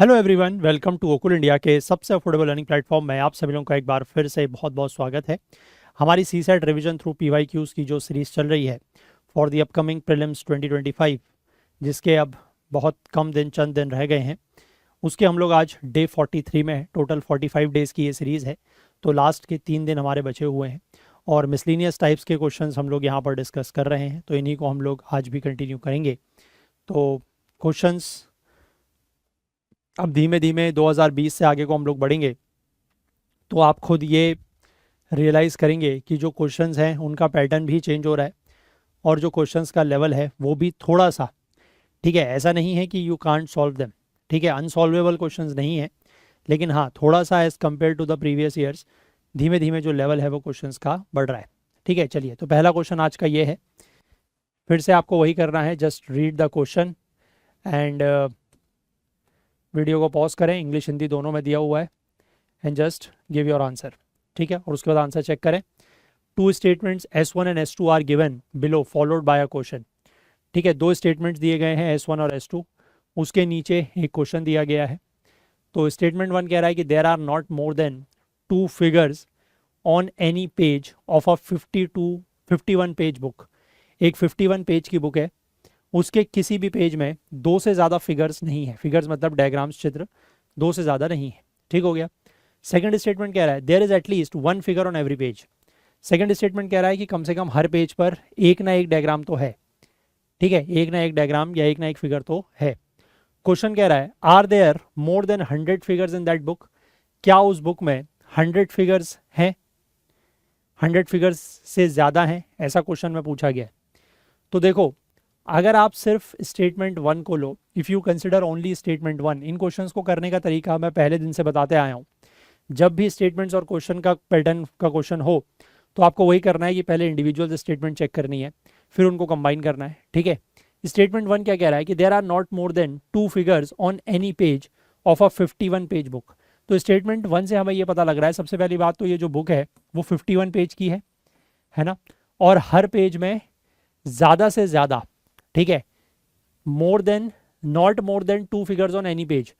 Hello everyone, welcome to Okul India के सबसे affordable learning platform में आप सभी लोगों का एक बार फिर से बहुत बहुत स्वागत है। हमारी सी सेट रिविजन थ्रू PYQs की जो सीरीज़ चल रही है फॉर द अपकमिंग प्रीलिम्स 2025, जिसके अब बहुत कम दिन, चंद दिन रह गए हैं, उसके हम लोग आज डे 43 में है। टोटल 45 डेज़ की ये सीरीज़ है, तो लास्ट के 3 दिन हमारे बचे हुए हैं और मिसलिनियस टाइप्स के क्वेश्चंस हम लोग यहाँ पर डिस्कस कर रहे हैं, तो इन्हीं को हम लोग आज भी कंटिन्यू करेंगे। तो क्वेश्चंस अब धीमे धीमे 2020 से आगे को हम लोग बढ़ेंगे, तो आप खुद ये रियलाइज़ करेंगे कि जो क्वेश्चंस हैं उनका पैटर्न भी चेंज हो रहा है और जो क्वेश्चंस का लेवल है वो भी थोड़ा सा, ठीक है, ऐसा नहीं है कि यू कांट सॉल्व देम, ठीक है, अनसॉल्वेबल क्वेश्चंस नहीं है, लेकिन हाँ थोड़ा सा as compare to the previous years धीमे धीमे जो लेवल है वो क्वेश्चंस का बढ़ रहा है। ठीक है, चलिए, तो पहला क्वेश्चन आज का ये है। फिर से आपको वही करना है, just read the question and video को पॉज करें, इंग्लिश हिंदी दोनों में दिया हुआ है, and just give your answer. ठीक है, और उसके बाद आंसर चेक करें। Two statements S1 and S2 are given below followed by a question. ठीक है, दो स्टेटमेंट्स दिए गए हैं S1 और S2, उसके नीचे एक क्वेश्चन दिया गया है। तो स्टेटमेंट 1 कह रहा है कि there are not more than 2 figures on any page of a 51 page book. एक 51 पेज की बुक है, उसके किसी भी पेज में 2 से ज़्यादा फिगर्स नहीं है। फिगर्स मतलब डायग्राम्स, चित्र, 2 से ज़्यादा नहीं है। ठीक हो गया। सेकंड स्टेटमेंट कह रहा है there is at least 1 figure on every page. Second statement कह रहा है कि कम से कम हर पेज पर एक ना एक डायग्राम तो है। ठीक है, एक ना एक डायग्राम या एक ना एक फिगर तो है। क्वेश्चन कह रहा है are there more than 100 figures in that book. क्या उस बुक में 100 फिगर्स हैं, 100 फिगर्स से ज़्यादा हैं, ऐसा क्वेश्चन में पूछा गया है। तो देखो, अगर आप सिर्फ स्टेटमेंट 1 को लो, if you consider only statement 1, इन क्वेश्चंस को करने का तरीका मैं पहले दिन से बताते आया हूँ। जब भी स्टेटमेंट्स और क्वेश्चन का पैटर्न का क्वेश्चन हो तो आपको वही करना है कि पहले इंडिविजुअल स्टेटमेंट चेक करनी है, फिर उनको कंबाइन करना है। ठीक है, स्टेटमेंट 1 क्या कह रहा है कि there are not more than 2 figures on any page of a 51 page book. तो स्टेटमेंट 1 से हमें ये पता लग रहा है, सबसे पहली बात तो ये जो बुक है वो 51 पेज की है ना, और हर पेज में ज़्यादा से ज़्यादा, ठीक है, more than, not more than 2 figures on any page,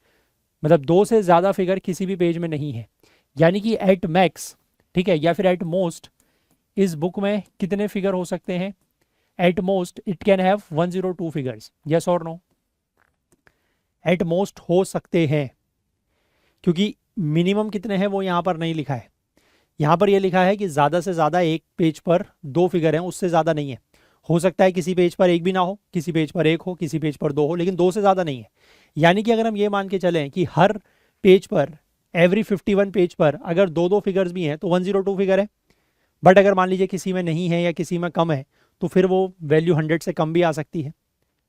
मतलब 2 से ज़्यादा फिगर किसी भी पेज में नहीं है। यानी कि एट मैक्स, ठीक है, या फिर एट मोस्ट इस बुक में कितने फिगर हो सकते हैं? At most it can have 102 figures. Yes और नो? एट मोस्ट हो सकते हैं, क्योंकि मिनिमम कितने हैं वो यहाँ पर नहीं लिखा है। यहाँ पर ये लिखा है कि ज़्यादा से ज़्यादा एक पेज पर 2 फिगर हैं, उससे ज़्यादा नहीं है। हो सकता है किसी पेज पर एक भी ना हो, किसी पेज पर एक हो, किसी पेज पर 2 हो, लेकिन 2 से ज़्यादा नहीं है। यानी कि अगर हम ये मान के चलें कि हर पेज पर, एवरी 51 पेज पर अगर 2-2 फिगर्स भी हैं तो 102 फिगर है। बट अगर मान लीजिए किसी में नहीं है या किसी में कम है तो फिर वो वैल्यू 100 से कम भी आ सकती है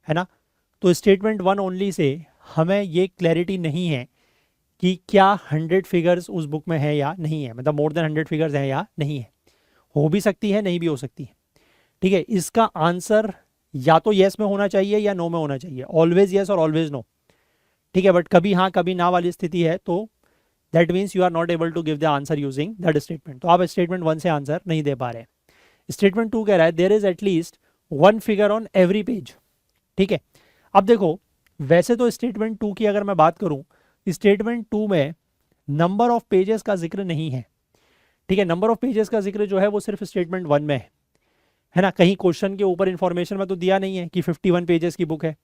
ना। तो स्टेटमेंट 1 ओनली से हमें ये क्लैरिटी नहीं है कि क्या 100 फिगर्स उस बुक में है या नहीं है, मतलब मोर देन 100 फिगर्स हैं या नहीं है। हो भी सकती है, नहीं भी हो सकती है। ठीक है, इसका आंसर या तो येस में होना चाहिए या नो में होना चाहिए। ऑलवेज येस और ऑलवेज नो। ठीक है, बट कभी हाँ कभी ना वाली स्थिति है तो that means you are not able to give the answer using that statement. तो आप स्टेटमेंट 1 से आंसर नहीं दे पा रहे हैं। स्टेटमेंट 2 कह रहा है there is at least 1 figure on every page. ठीक है, अब देखो, वैसे तो स्टेटमेंट 2 की अगर मैं बात करूं, स्टेटमेंट 2 में नंबर ऑफ पेजेस का जिक्र नहीं है। ठीक है, नंबर ऑफ पेजेस का जिक्र जो है वो सिर्फ स्टेटमेंट 1 में है ना। कहीं क्वेश्चन के ऊपर इंफॉर्मेशन में तो दिया नहीं है कि 51 पेजेस की बुक है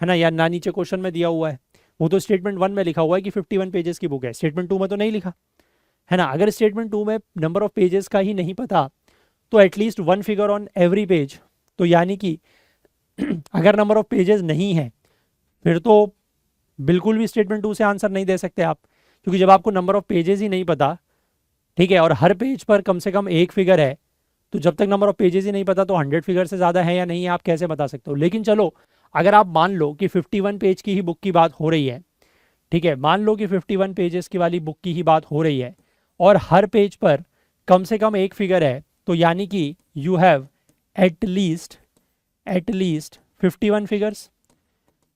ना, या ना नीचे क्वेश्चन में दिया हुआ है। वो तो स्टेटमेंट 1 में लिखा हुआ है कि 51 पेजेस की बुक है, स्टेटमेंट 2 में तो नहीं लिखा है ना। अगर स्टेटमेंट 2 में नंबर ऑफ पेजेस का ही नहीं पता तो at least 1 figure on every page, तो यानी कि अगर नंबर ऑफ पेजेस नहीं है फिर तो बिल्कुल भी स्टेटमेंट 2 से आंसर नहीं दे सकते आप, क्योंकि जब आपको नंबर ऑफ पेजेस ही नहीं पता, ठीक है, और हर पेज पर कम से कम एक फिगर है, तो जब तक नंबर ऑफ पेजेस ही नहीं पता तो 100 फिगर से ज़्यादा है या नहीं है आप कैसे बता सकते हो। लेकिन चलो, अगर आप मान लो कि 51 पेज की ही बुक की बात हो रही है, ठीक है, मान लो कि 51 पेजेस की वाली बुक की ही बात हो रही है और हर पेज पर कम से कम एक फिगर है, तो यानी कि you have at least 51 figures.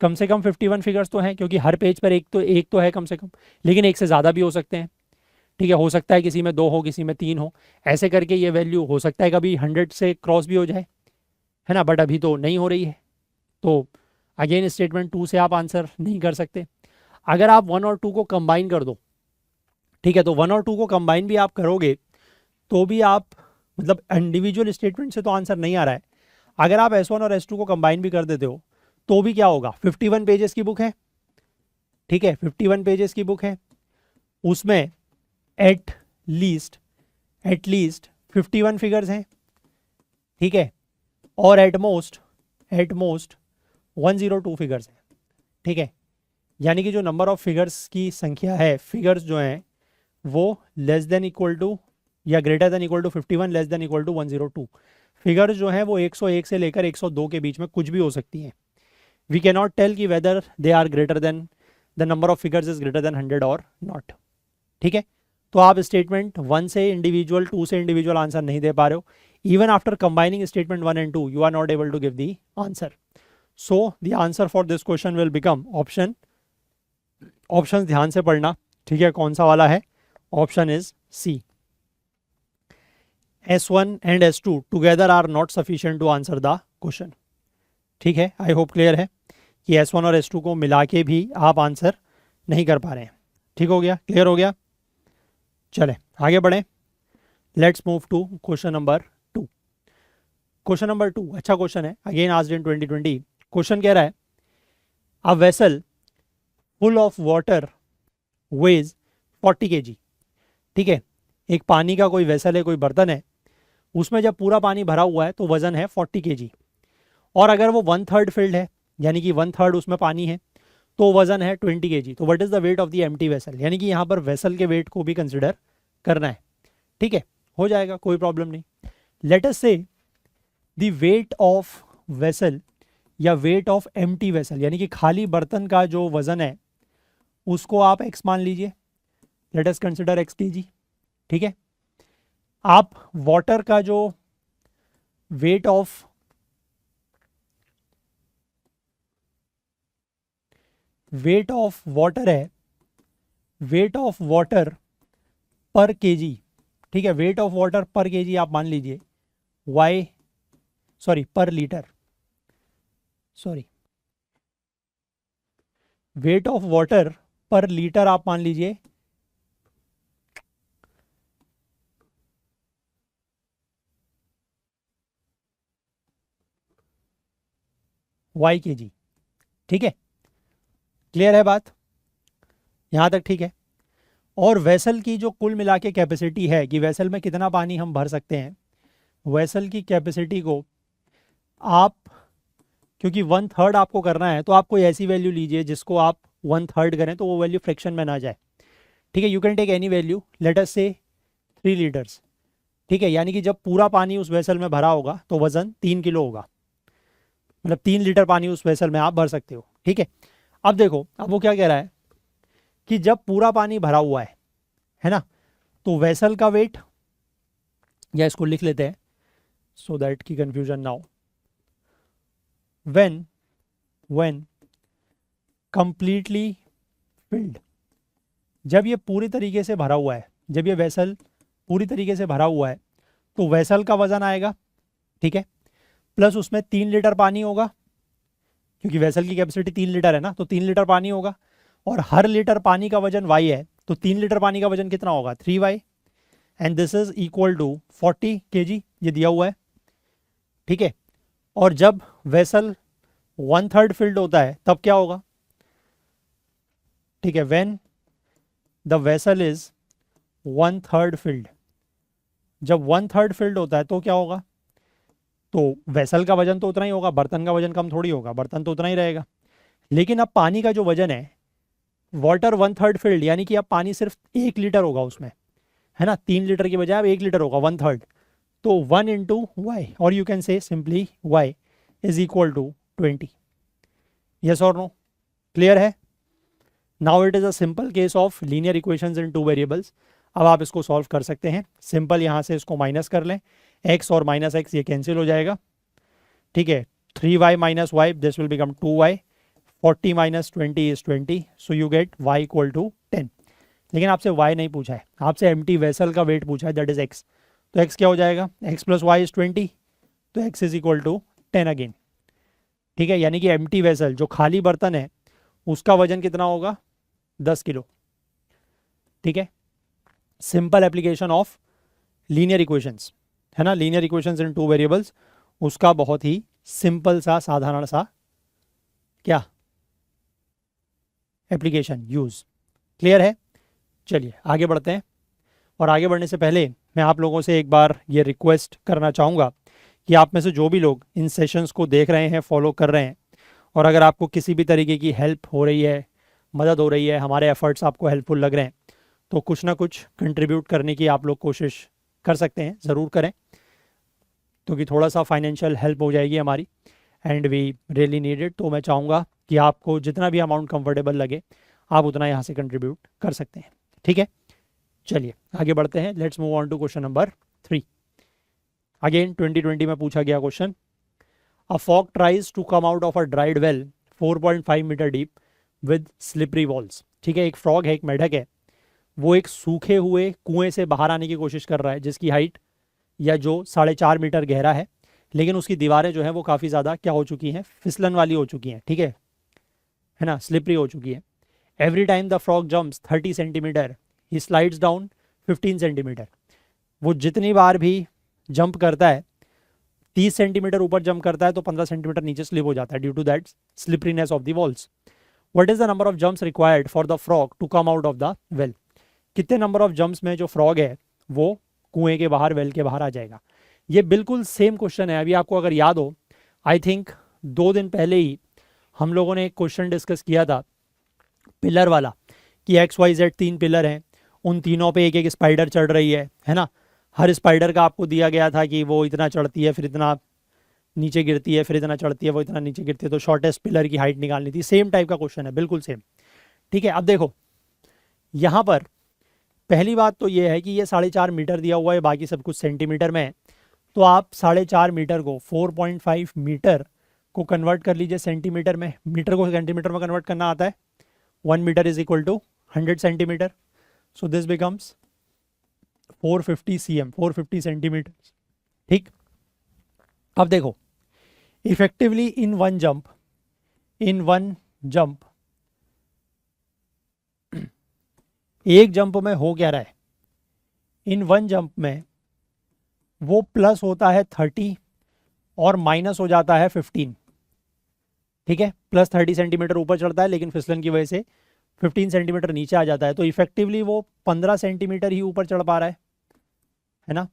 कम से कम 51 फिगर्स तो हैं, क्योंकि हर पेज पर एक तो है कम से कम, लेकिन एक से ज़्यादा भी हो सकते हैं। ठीक है, हो सकता है किसी में 2 हो, किसी में 3 हो, ऐसे करके ये वैल्यू हो सकता है कभी 100 से क्रॉस भी हो जाए, है ना, बट अभी तो नहीं हो रही है। तो अगेन स्टेटमेंट 2 से आप आंसर नहीं कर सकते। अगर आप 1 और 2 को कंबाइन कर दो, ठीक है, तो 1 और 2 को कंबाइन भी आप करोगे तो भी आप, मतलब इंडिविजुअल स्टेटमेंट से तो आंसर नहीं आ रहा है, अगर आप S1 और S2 को कंबाइन भी कर देते हो तो भी क्या होगा, 51 पेजेस की बुक है, ठीक है, 51 पेजेस की बुक है, उसमें एट लीस्ट 51 फिगर्स हैं, ठीक है, और एट मोस्ट 102 फिगर्स हैं, ठीक है, यानी कि जो नंबर ऑफ फिगर्स की संख्या है, फिगर्स जो हैं वो लेस देन इक्वल टू या greater than equal to 51, less than equal to 102, figures जो हैं वो 101 से लेकर 102 के बीच में कुछ भी हो सकती हैं। वी कैन नॉट टेल कि whether they are greater than, the number of figures is greater than 100 और नॉट, ठीक है। तो आप स्टेटमेंट 1 से इंडिविजुअल, 2 से इंडिविजुअल आंसर नहीं दे पा रहे हो। Even after combining statement 1 and 2 you are not able to give the answer. So the answer for this question will become option ध्यान से पढ़ना, ठीक है, कौन सा वाला है, option is C. S1 and S2 together are not sufficient to answer the question, ठीक है। आई होप क्लियर है कि S1 और S2 को मिला के भी आप आंसर नहीं कर पा रहे हैं, ठीक हो गया, क्लियर हो गया। चले आगे बढ़ें, let's move to question number 2। Question number 2 अच्छा क्वेश्चन है, अगेन आस्क्ड इन 2020। क्वेश्चन कह रहा है a vessel full of water veg 40 kg, ठीक है, एक पानी का कोई वेसल है, कोई बर्तन है, उसमें जब पूरा पानी भरा हुआ है तो वजन है 40 kg, और अगर वो 1/3 फिल्ड है, यानी कि 1/3 उसमें पानी है, तो वजन है 20 kg। तो what is the weight of the empty vessel, यानी कि यहाँ पर वेसल के वेट को भी कंसिडर करना है, ठीक है, हो जाएगा, कोई प्रॉब्लम नहीं। लेट अस से द वेट ऑफ वेसल या वेट ऑफ एम्प्टी वेसल, यानी कि खाली बर्तन का जो वजन है उसको आप x मान लीजिए, let us consider x kg, ठीक है। आप वाटर का जो वेट ऑफ वाटर है, वेट ऑफ वाटर पर केजी, ठीक है, वेट ऑफ वाटर पर केजी आप मान लीजिए पर लीटर, वेट ऑफ वाटर पर लीटर आप मान लीजिए y kg, ठीक है, क्लियर है बात, यहां तक ठीक है। और वेसल की जो कुल मिला के कैपेसिटी है कि वेसल में कितना पानी हम भर सकते हैं, वेसल की कैपेसिटी को आप, क्योंकि 1/3 आपको करना है तो आप कोई ऐसी वैल्यू लीजिए जिसको आप 1/3 करें तो वो वैल्यू फ्रैक्शन में ना जाए, ठीक है। You can take any value, let us say 3 litres, ठीक है, यानी कि जब पूरा पानी उस वेसल में भरा होगा तो वजन 3 किलो होगा, मतलब 3 लीटर पानी उस वेसल में आप भर सकते हो, ठीक है। अब देखो, अब वो क्या कह रहा है कि जब पूरा पानी भरा हुआ है ना, तो वेसल का वेट, या इसको लिख लेते हैं सो दैट की कंफ्यूजन ना हो, व्हेन कंप्लीटली फिल्ड, जब ये पूरी तरीके से भरा हुआ है, जब ये वेसल पूरी तरीके से भरा हुआ है तो वेसल का वजन आएगा, ठीक है, प्लस उसमें 3 लीटर पानी होगा, क्योंकि वेसल की कैपेसिटी 3 लीटर है ना, तो 3 लीटर पानी होगा, और हर लीटर पानी का वजन y है, तो 3 लीटर पानी का वजन कितना होगा, 3y, and this is equal to 40 kg, ये दिया हुआ है, ठीक है। और जब वेसल 1/3 फिल्ड होता है तब क्या होगा, ठीक है, when the vessel is 1/3 field, जब 1/3 फिल्ड होता है तो क्या होगा, तो वेसल का वजन तो उतना ही होगा, बर्तन का वजन कम थोड़ी होगा, बर्तन तो उतना ही रहेगा। लेकिन अब पानी का जो वजन है, वाटर 1/3 फिल्ड, यानी कि अब पानी सिर्फ 1 लीटर होगा उसमें, है ना, 3 लीटर की बजाय अब 1 लीटर होगा 1/3, तो 1 इंटू वाई, और you can say simply y is equal to 20। Yes और नो, क्लियर है। Now it is a simple case of linear equations in 2 variables. अब आप इसको सॉल्व कर सकते हैं, सिंपल, यहाँ से इसको माइनस कर लें, x और माइनस एक्स ये कैंसिल हो जाएगा, ठीक है, 3y minus y, this will become 2y, 40 minus 20 is 20, so you get y equal to 10। लेकिन आपसे y नहीं पूछा है, आपसे एम्प्टी वेसल का वेट पूछा है, दैट इज x, तो x क्या हो जाएगा, x प्लस वाई इज 20, तो x is equal to 10 again, ठीक है, यानी कि एम्प्टी वेसल जो खाली बर्तन है उसका वजन कितना होगा, 10 किलो। ठीक है, simple application of linear equations, है ना, लीनियर इक्वेशंस इन 2 वेरिएबल्स, उसका बहुत ही सिंपल सा साधारण सा क्या एप्लीकेशन यूज। क्लियर है? चलिए आगे बढ़ते हैं। और आगे बढ़ने से पहले मैं आप लोगों से एक बार ये रिक्वेस्ट करना चाहूँगा कि आप में से जो भी लोग इन सेशंस को देख रहे हैं, फॉलो कर रहे हैं, और अगर आपको किसी भी तरीके की हेल्प हो रही है, मदद हो रही है, हमारे एफर्ट्स आपको हेल्पफुल लग रहे हैं, तो कुछ ना कुछ कंट्रीब्यूट करने की आप लोग कोशिश कर सकते हैं, ज़रूर करें, क्योंकि थोड़ा सा फाइनेंशियल हेल्प हो जाएगी हमारी, and we really need it. तो मैं चाहूँगा कि आपको जितना भी अमाउंट कंफर्टेबल लगे आप उतना यहाँ से कंट्रीब्यूट कर सकते हैं। ठीक है, चलिए आगे बढ़ते हैं। Let's move on to question number 3। Again 2020 में पूछा गया question, a fog tries to come out of a dried well 4.5 metre deep with slippery walls. ठीक है, एक फ्रॉग है, एक मेढक है, वो एक सूखे हुए कुएं से बाहर आने की कोशिश कर रहा है, जिसकी हाइट या जो 4.5 मीटर गहरा है, लेकिन उसकी दीवारें जो है वो काफ़ी ज़्यादा क्या हो चुकी हैं, फिसलन वाली हो चुकी हैं। ठीक है ना, स्लिपरी हो चुकी है। Every time the frog jumps 30 centimetre he slides down 15 centimetre. वो जितनी बार भी जंप करता है, 30 सेंटीमीटर ऊपर जंप करता है तो 15 सेंटीमीटर नीचे स्लिप हो जाता है due to that slipperiness of the walls. What is the number of jumps required for the frog to come out of the well. कितने नंबर ऑफ जंप्स में जो फ्रॉग है वो कुएं के बाहर, वेल के बाहर आ जाएगा। ये बिल्कुल सेम क्वेश्चन है। अभी आपको अगर याद हो, आई थिंक 2 दिन पहले ही हम लोगों ने एक क्वेश्चन डिस्कस किया था पिलर वाला, कि XYZ 3 पिलर हैं, उन तीनों पे एक एक स्पाइडर चढ़ रही है ना। हर स्पाइडर का आपको दिया गया था कि वो इतना चढ़ती है, फिर इतना नीचे गिरती है, फिर इतना चढ़ती है, वो इतना नीचे गिरती है, तो शॉर्टेस्ट पिलर की हाइट निकालनी थी। सेम टाइप का क्वेश्चन है, बिल्कुल सेम। ठीक है, अब देखो यहाँ पर पहली बात तो ये है कि ये 4.5 मीटर दिया हुआ है, बाकी सब कुछ सेंटीमीटर में है, तो आप 4.5 मीटर को 4.5 मीटर को कन्वर्ट कर लीजिए सेंटीमीटर में। मीटर को सेंटीमीटर में कन्वर्ट करना आता है। 1 metre is equal to 100 centimetre, so this becomes 450 cm, 450 centimetre. ठीक, अब देखो इफेक्टिवली इन वन जंप एक जंप में हो क्या रहा है, इन वन जंप में वो प्लस होता है 30 और माइनस हो जाता है 15। ठीक है, प्लस 30 सेंटीमीटर ऊपर चढ़ता है, लेकिन फिसलन की वजह से 15 सेंटीमीटर नीचे आ जाता है, तो इफेक्टिवली वो 15 सेंटीमीटर ही ऊपर चढ़ पा रहा है ना।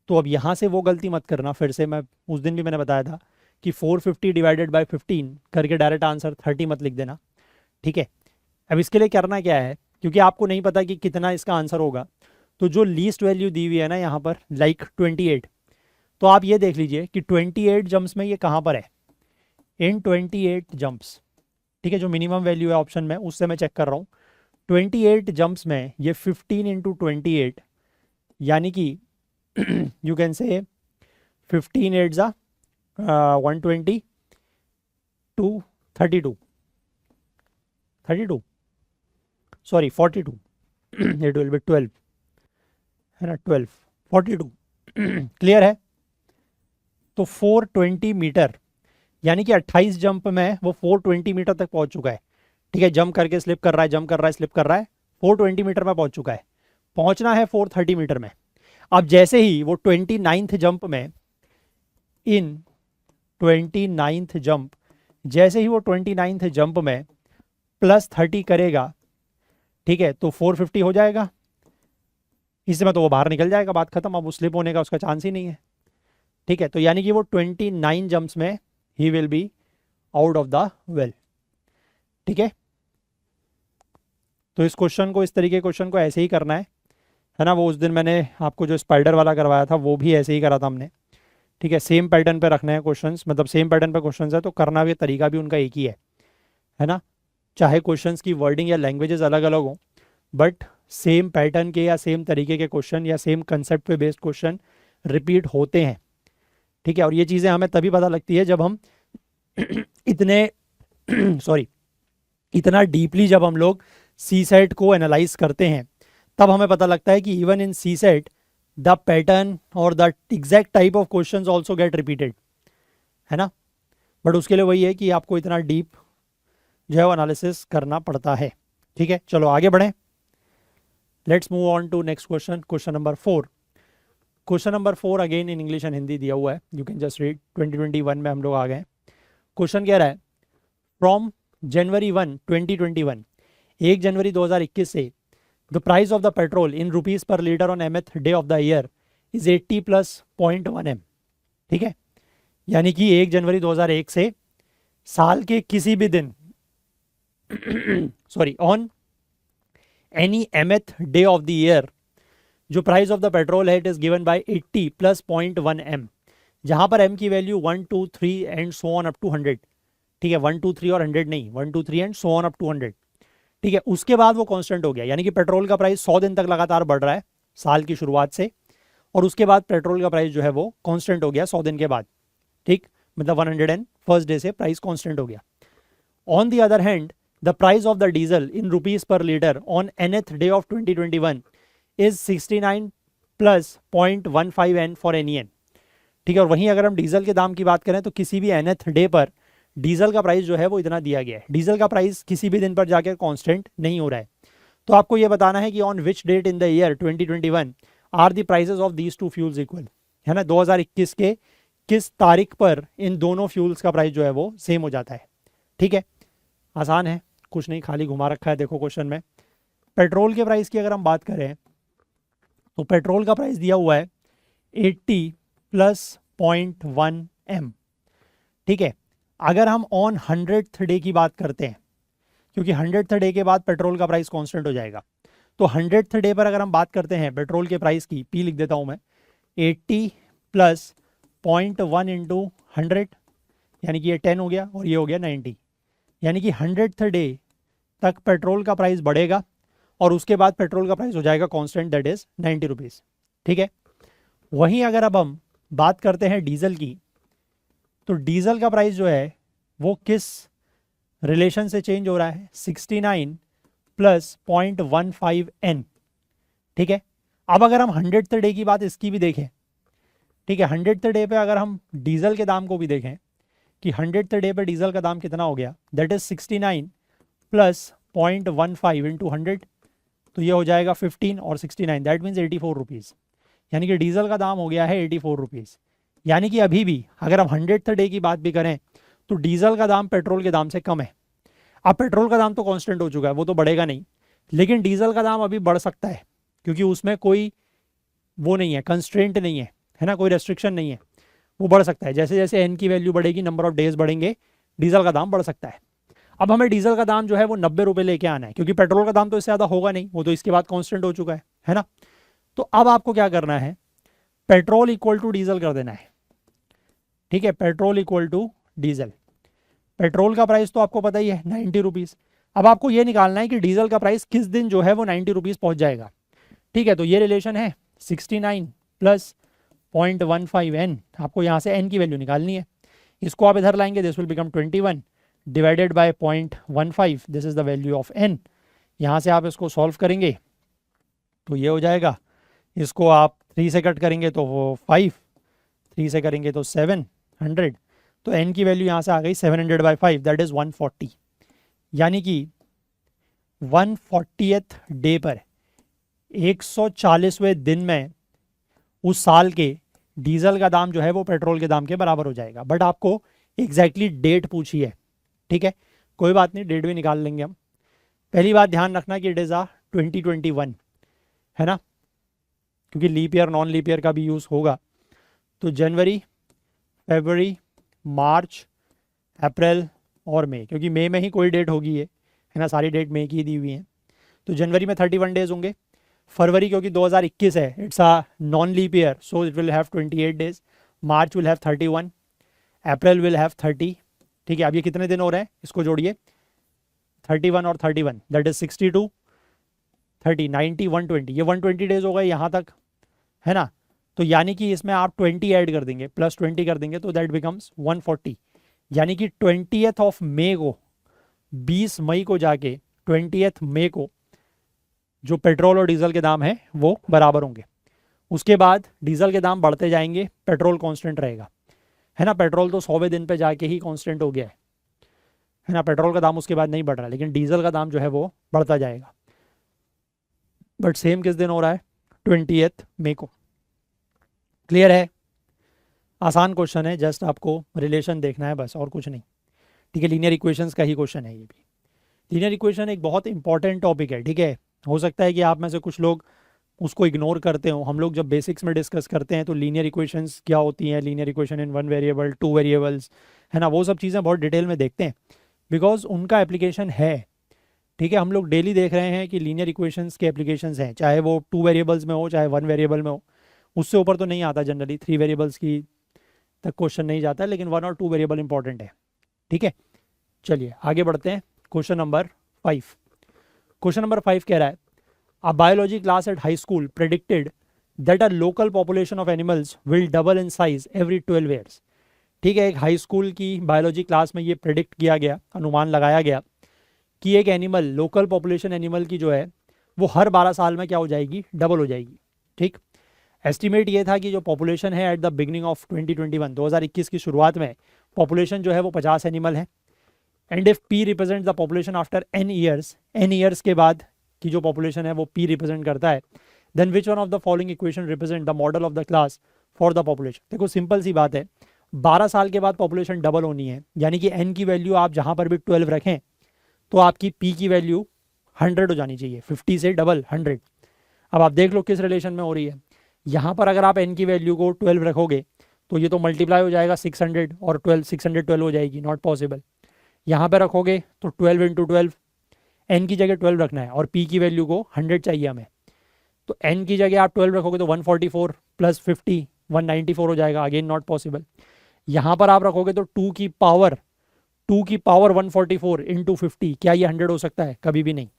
तो अब यहाँ से वो गलती मत करना फिर से, मैं उस दिन भी मैंने बताया था कि 450 डिवाइडेड बाय 15 करके डायरेक्ट आंसर 30 मत लिख देना। ठीक है, अब इसके लिए करना क्या है, क्योंकि आपको नहीं पता कि कितना इसका आंसर होगा, तो जो लीस्ट वैल्यू दी हुई है ना यहाँ पर, लाइक 28, तो आप ये देख लीजिए कि 28 जंप्स में ये कहाँ पर है, इन 28 जंप्स। ठीक है, जो मिनिमम वैल्यू है ऑप्शन में उससे मैं चेक कर रहा हूँ। 28 जंप्स में ये 15 इंटू 28, यानी कि यू कैन से 15 8 जा 120 to 32 sorry 42 it will be 12, है ना, 12 42। क्लियर है? तो 420 मीटर, यानी कि 28 जंप में वो 420 मीटर तक पहुंच चुका है। ठीक है, जंप करके स्लिप कर रहा है, जंप कर रहा है, स्लिप कर रहा है, 420 मीटर में पहुंच चुका है। पहुंचना है 430 मीटर में। अब जैसे ही वो 29th जंप में, इन 29th जंप, जैसे ही वो 29th जंप में प्लस 30 करेगा, ठीक है, तो 450 हो जाएगा। इसमें तो वो बाहर निकल जाएगा, बात खत्म, अब वो स्लिप होने का उसका चांस ही नहीं है। ठीक है, तो यानी कि वो 29 जंप्स में he will be out of the well. ठीक है, तो इस क्वेश्चन को, इस तरीके क्वेश्चन को ऐसे ही करना है ना। वो उस दिन मैंने आपको जो स्पाइडर वाला करवाया था वो भी ऐसे ही करा था हमने। ठीक है, सेम पैटर्न पे रखना है क्वेश्चंस, मतलब सेम पैटर्न पे क्वेश्चंस है, तो करना भी तरीका भी उनका एक ही है ना। चाहे क्वेश्चंस की वर्डिंग या लैंग्वेजेस अलग अलग हो, बट सेम पैटर्न के या सेम तरीके के क्वेश्चन या सेम कंसेप्ट पे बेस्ड क्वेश्चन रिपीट होते हैं। ठीक है, और ये चीज़ें हमें तभी पता लगती है जब हम इतने इतना डीपली जब हम लोग सी सेट को एनालाइज करते हैं, तब हमें पता लगता है कि even in C set the pattern और the exact type of questions also get repeated, है ना। बट उसके लिए वही है कि आपको इतना डीप जो है वो एनालिसिस करना पड़ता है। ठीक है, चलो आगे बढ़ें। Let's move on to next question, question number 4। Question number 4 again in English and Hindi दिया हुआ है, यू कैन जस्ट रीड। 2021 में हम लोग आ गए हैं। क्वेश्चन कह रहा है फ्रॉम जनवरी 1 2021, 1 जनवरी 2021 से the price of the petrol in rupees per litre on mth day of the year is 80 plus 0.1 m। ठीक है, यानी कि 1 जनवरी 2001 से साल के किसी भी दिन sorry on any mth day of the year जो प्राइस ऑफ द पेट्रोल है it is given by 80 plus 0.1 m, जहां पर m की value 1 2 3 and so on up to 100। ठीक है, 1 2 3 और 100 नहीं, 1 2 3 and so on up to 100। ठीक है, उसके बाद वो कांस्टेंट हो गया, यानी कि पेट्रोल का प्राइस 100 दिन तक लगातार बढ़ रहा है साल की शुरुआत से, और उसके बाद पेट्रोल का प्राइस जो है वो कांस्टेंट हो गया 100 दिन के बाद। ठीक, मतलब 101st डे से प्राइस कांस्टेंट हो गया। On the other hand the price of the diesel in rupees per litre on nth day of 2021 is 69 plus 0.15 n for any n. ठीक है, और वहीं अगर हम डीजल के दाम की बात करें तो किसी भी nth डे पर डीजल का प्राइस जो है वो इतना दिया गया है। डीजल का प्राइस किसी भी दिन पर जाकर कांस्टेंट नहीं हो रहा है। तो आपको ये बताना है कि on which date in the year 2021 are the prices of these two fuels equal, है ना। 2021 के किस तारीख पर इन दोनों फ्यूल्स का प्राइस जो है वो सेम हो जाता है। ठीक है, आसान है, कुछ नहीं, खाली घुमा रखा है। देखो क्वेश्चन में पेट्रोल के प्राइस की अगर हम बात करें तो पेट्रोल का प्राइस दिया हुआ है 80 प्लस 0.1 m। ठीक है, अगर हम ऑन 100th डे की बात करते हैं, क्योंकि 100th डे के बाद पेट्रोल का प्राइस कांस्टेंट हो जाएगा, तो 100th डे पर अगर हम बात करते हैं पेट्रोल के प्राइस की, पी लिख देता हूं मैं, 80 प्लस 0.1 इंटू 100, यानी कि ये 10 हो गया और ये हो गया 90, यानी कि 100th डे तक पेट्रोल का प्राइस बढ़ेगा और उसके बाद पेट्रोल का प्राइस हो जाएगा कांस्टेंट, दैट इज 90 रुपीज़। ठीक है, वहीं अगर अब हम बात करते हैं डीजल की, तो डीजल का प्राइस जो है वो किस रिलेशन से चेंज हो रहा है, 69 प्लस 0.15 n। ठीक है, अब अगर हम 100th डे की बात इसकी भी देखें, ठीक है, 100th डे पे अगर हम डीजल के दाम को भी देखें कि 100th डे पे डीजल का दाम कितना हो गया, दैट इज 69 प्लस 0.15 इंटू 100, तो ये हो जाएगा 15 और 69, दैट मीन्स 84 रुपीज़, यानी कि डीजल का दाम हो गया है 84 रुपीज़। यानी कि अभी भी अगर हम 100th डे की बात भी करें तो डीजल का दाम पेट्रोल के दाम से कम है। अब पेट्रोल का दाम तो कांस्टेंट हो चुका है, वो तो बढ़ेगा नहीं, लेकिन डीजल का दाम अभी बढ़ सकता है, क्योंकि उसमें कोई वो नहीं है, कंस्ट्रेंट नहीं है ना, कोई रेस्ट्रिक्शन नहीं है, वो बढ़ सकता है। जैसे जैसे एन की वैल्यू बढ़ेगी, नंबर ऑफ डेज बढ़ेंगे, डीजल का दाम बढ़ सकता है। अब हमें डीजल का दाम जो है वो 90 रुपये लेके आना है, क्योंकि पेट्रोल का दाम तो इससे ज़्यादा होगा नहीं, वो तो इसके बाद कांस्टेंट हो चुका है ना। तो अब आपको क्या करना है, पेट्रोल इक्वल टू डीजल कर देना है। ठीक है, petrol equal to diesel. Petrol का प्राइस तो आपको पता ही है 90 रुपीज़। अब आपको ये निकालना है कि डीजल का प्राइस किस दिन जो है वो 90 रुपीज़ पहुँच जाएगा। ठीक है, तो ये रिलेशन है 69 प्लस 0.15 n, आपको यहाँ से n की वैल्यू निकालनी है। इसको आप इधर लाएंगे, this will become 21 divided by 0.15, this is the value of n। यहाँ से आप इसको सॉल्व करेंगे तो ये हो जाएगा, इसको आप 3 से कट करेंगे तो वो 5, 3 से करेंगे तो 700, तो n की वैल्यू यहाँ से आ गई 700 बाई 5, दैट इज़ 140। यानी कि 140th डे पर 140वें दिन में उस साल के डीजल का दाम जो है वो पेट्रोल के दाम के बराबर हो जाएगा। बट आपको एग्जैक्टली डेट पूछी है। ठीक है, कोई बात नहीं, डेट भी निकाल लेंगे हम। पहली बात ध्यान रखना कि इट इज़ आ 2021, है ना, क्योंकि leap year non leap year का भी यूज़ होगा। तो जनवरी, फरवरी, मार्च, अप्रैल और मई, क्योंकि मई में ही कोई डेट होगी है ना, सारी डेट मई की दी हुई हैं। तो जनवरी में 31 डेज होंगे, फरवरी क्योंकि 2021 है, it's a non leap year, so it will have 28 days, March will have 31, April will have 30। ठीक है, अब ये कितने दिन हो रहे हैं, इसको जोड़िए, 31 और 31, दैट इज 62, 30, 90, 120, ये 120 डेज हो गए यहाँ तक, है ना। तो यानी कि इसमें आप 20 ऐड कर देंगे, प्लस 20 कर देंगे, तो दैट बिकम्स 140। यानी कि 20th ऑफ मई को, 20 मई को जाके 20th मई को जो पेट्रोल और डीजल के दाम है वो बराबर होंगे। उसके बाद डीजल के दाम बढ़ते जाएंगे, पेट्रोल कांस्टेंट रहेगा, है ना। पेट्रोल तो 100वें दिन पे जाके ही कांस्टेंट हो गया है। है ना। पेट्रोल का दाम उसके बाद नहीं बढ़ रहा, लेकिन डीजल का दाम जो है वो बढ़ता जाएगा। बट सेम किस दिन हो रहा है? 20th मई को। क्लियर है? आसान क्वेश्चन है, जस्ट आपको रिलेशन देखना है बस, और कुछ नहीं। ठीक है, लीनियर इक्वेशंस का ही क्वेश्चन है ये भी। लीनियर इक्वेशन एक बहुत इंपॉर्टेंट टॉपिक है, ठीक है। हो सकता है कि आप में से कुछ लोग उसको इग्नोर करते हो। हम लोग जब बेसिक्स में डिस्कस करते हैं तो लीनियर इक्वेशंस क्या होती हैं, linear equation in one variable, two variables, है ना, वो सब चीज़ें बहुत डिटेल में देखते हैं, बिकॉज उनका एप्लीकेशन है। ठीक है, हम लोग डेली देख रहे हैं कि लीनियर इक्वेशंस के एप्लीकेशंस हैं, चाहे वो टू वेरिएबल्स में हो चाहे वन वेरिएबल में हो। उससे ऊपर तो नहीं आता जनरली, थ्री वेरिएबल्स की तक क्वेश्चन नहीं जाता है, लेकिन वन और टू वेरिएबल इंपॉर्टेंट है। ठीक है, चलिए आगे बढ़ते हैं। Question number 5। क्वेश्चन नंबर 5 कह रहा है, a biology class at high school predicted that a local population of animals will double in size every 12 years. ठीक है, एक हाई स्कूल की बायोलॉजी क्लास में ये प्रेडिक्ट किया गया, अनुमान लगाया गया कि एक एनिमल, लोकल पॉपुलेशन एनिमल की जो है वो हर 12 साल में क्या हो जाएगी? डबल हो जाएगी। ठीक, एस्टिमेट ये था कि जो पॉपुलेशन है एट द बिगनिंग ऑफ 2021, 2021 की शुरुआत में पॉपुलेशन जो है वो 50 एनिमल है। And if p represent the population after n years के बाद की जो पॉपुलेशन है वो पी रिप्रेजेंट करता है, then which one of the following equation represent the model of the class for the population. देखो सिंपल सी बात है, 12 साल के बाद पॉपुलेशन डबल होनी है, यानी कि एन की वैल्यू आप जहां पर भी 12 रखें तो आपकी पी की वैल्यू 100 हो जानी चाहिए, 50 से डबल 100। अब आप देख लो किस रिलेशन में हो रही है। यहाँ पर अगर आप एन की वैल्यू को 12 रखोगे तो ये तो मल्टीप्लाई हो जाएगा 600 और 612 हो जाएगी, नॉट पॉसिबल। यहाँ पर रखोगे तो 12 इंटू 12, एन की जगह 12 रखना है और पी की वैल्यू को 100 चाहिए हमें, तो एन की जगह आप 12 रखोगे तो 144 प्लस 50 194 हो जाएगा, अगेन नॉट पॉसिबल। यहाँ पर आप रखोगे तो 2 की पावर 144 इंटू 50, क्या ये 100 हो सकता है? कभी भी नहीं।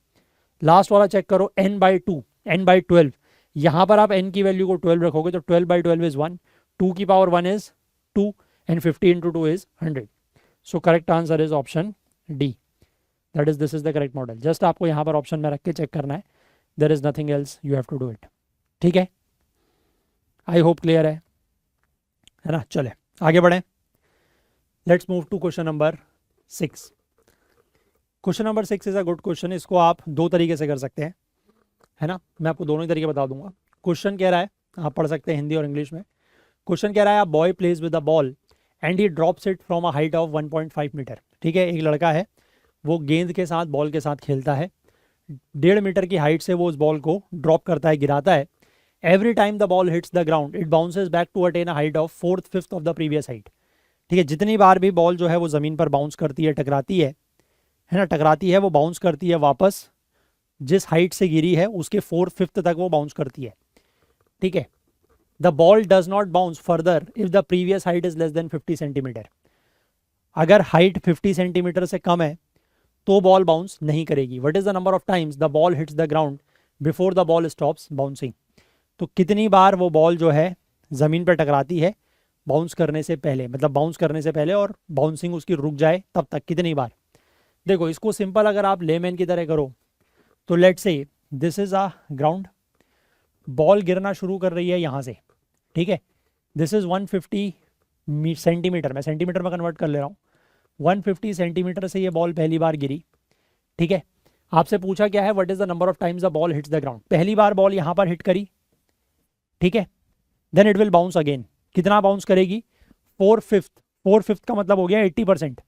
लास्ट वाला चेक करो, n/12, यहाँ पर आप n की वैल्यू को 12 रखोगे तो 12/12 इज 1, 2 की power 1 is 2 and 50 into 2 is 100। So correct answer is option D, that is this is the correct model. Just आपको यहाँ पर ऑप्शन में रख के चेक करना है, there is nothing else, you have to do it. ठीक है, आई होप क्लियर है ना। चले आगे बढ़ें, let's move to question number 6। Question number 6 is a good question. इसको आप दो तरीके से कर सकते हैं, है ना, मैं आपको दोनों ही तरीके बता दूंगा। क्वेश्चन कह रहा है, आप पढ़ सकते हैं हिंदी और इंग्लिश में। क्वेश्चन कह रहा है, a boy plays with a ball and he drops it from a height of 1.5 metre. ठीक है, एक लड़का है, वो गेंद के साथ, बॉल के साथ खेलता है, 1.5 मीटर की हाइट से वो उस बॉल को ड्रॉप करता है, गिराता है। Every time the ball hits the ground it bounces back to attain a height of 4th 5th of the previous height. ठीक है, जितनी बार भी बॉल जो है वो ज़मीन पर बाउंस करती है, टकराती है ना, टकराती है, वो बाउंस करती है वापस जिस हाइट से गिरी है उसके 4th 5th तक वो बाउंस करती है। ठीक है, the ball does not bounce further if the previous height is less than 50 centimetre. अगर हाइट 50 सेंटीमीटर से कम है तो बॉल बाउंस नहीं करेगी। What is the number of times the ball hits the ground before the ball stops bouncing. तो कितनी बार वो ball जो है ज़मीन पर टकराती है बाउंस करने से पहले, मतलब बाउंस करने से पहले और बाउंसिंग उसकी रुक जाए तब तक कितनी बार। देखो इसको सिंपल अगर आप लेमैन की तरह करो तो लेट्स से this is a ground, ball गिरना शुरू कर रही है यहाँ से। ठीक है, दिस इज 150 सेंटीमीटर, मैं सेंटीमीटर में कन्वर्ट कर ले रहा हूँ, 150 सेंटीमीटर से ये बॉल पहली बार गिरी। ठीक है, आपसे पूछा क्या है, what is the number of times the ball hits the ground. पहली बार बॉल यहाँ पर हिट करी, ठीक है, then it will bounce again. कितना बाउंस करेगी? 4/5, 4/5 का मतलब हो गया 80%।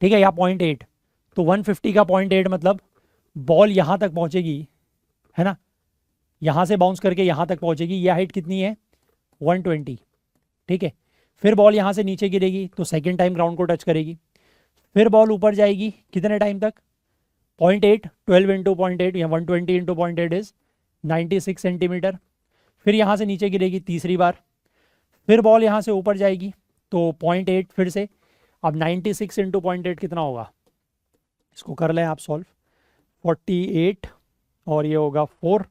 ठीक है, या 0.8, तो 150 का 0.8 मतलब बॉल यहाँ तक पहुँचेगी, है ना, यहाँ से बाउंस करके यहाँ तक पहुँचेगी। यह हाइट कितनी है? 120। ठीक है, फिर बॉल यहाँ से नीचे गिरेगी तो सेकेंड टाइम ग्राउंड को टच करेगी, फिर बॉल ऊपर जाएगी कितने टाइम तक? 0.8, 12 इंटू 0.8 या 120 इंटू 0.8 इज 96 सेंटीमीटर। फिर यहाँ से नीचे गिरेगी तीसरी बार, फिर बॉल यहाँ से ऊपर जाएगी तो 0.8 फिर से। अब 96 इंटू 0.8 कितना होगा? इसको कर लें आप सॉल्व, 48 और ये होगा 4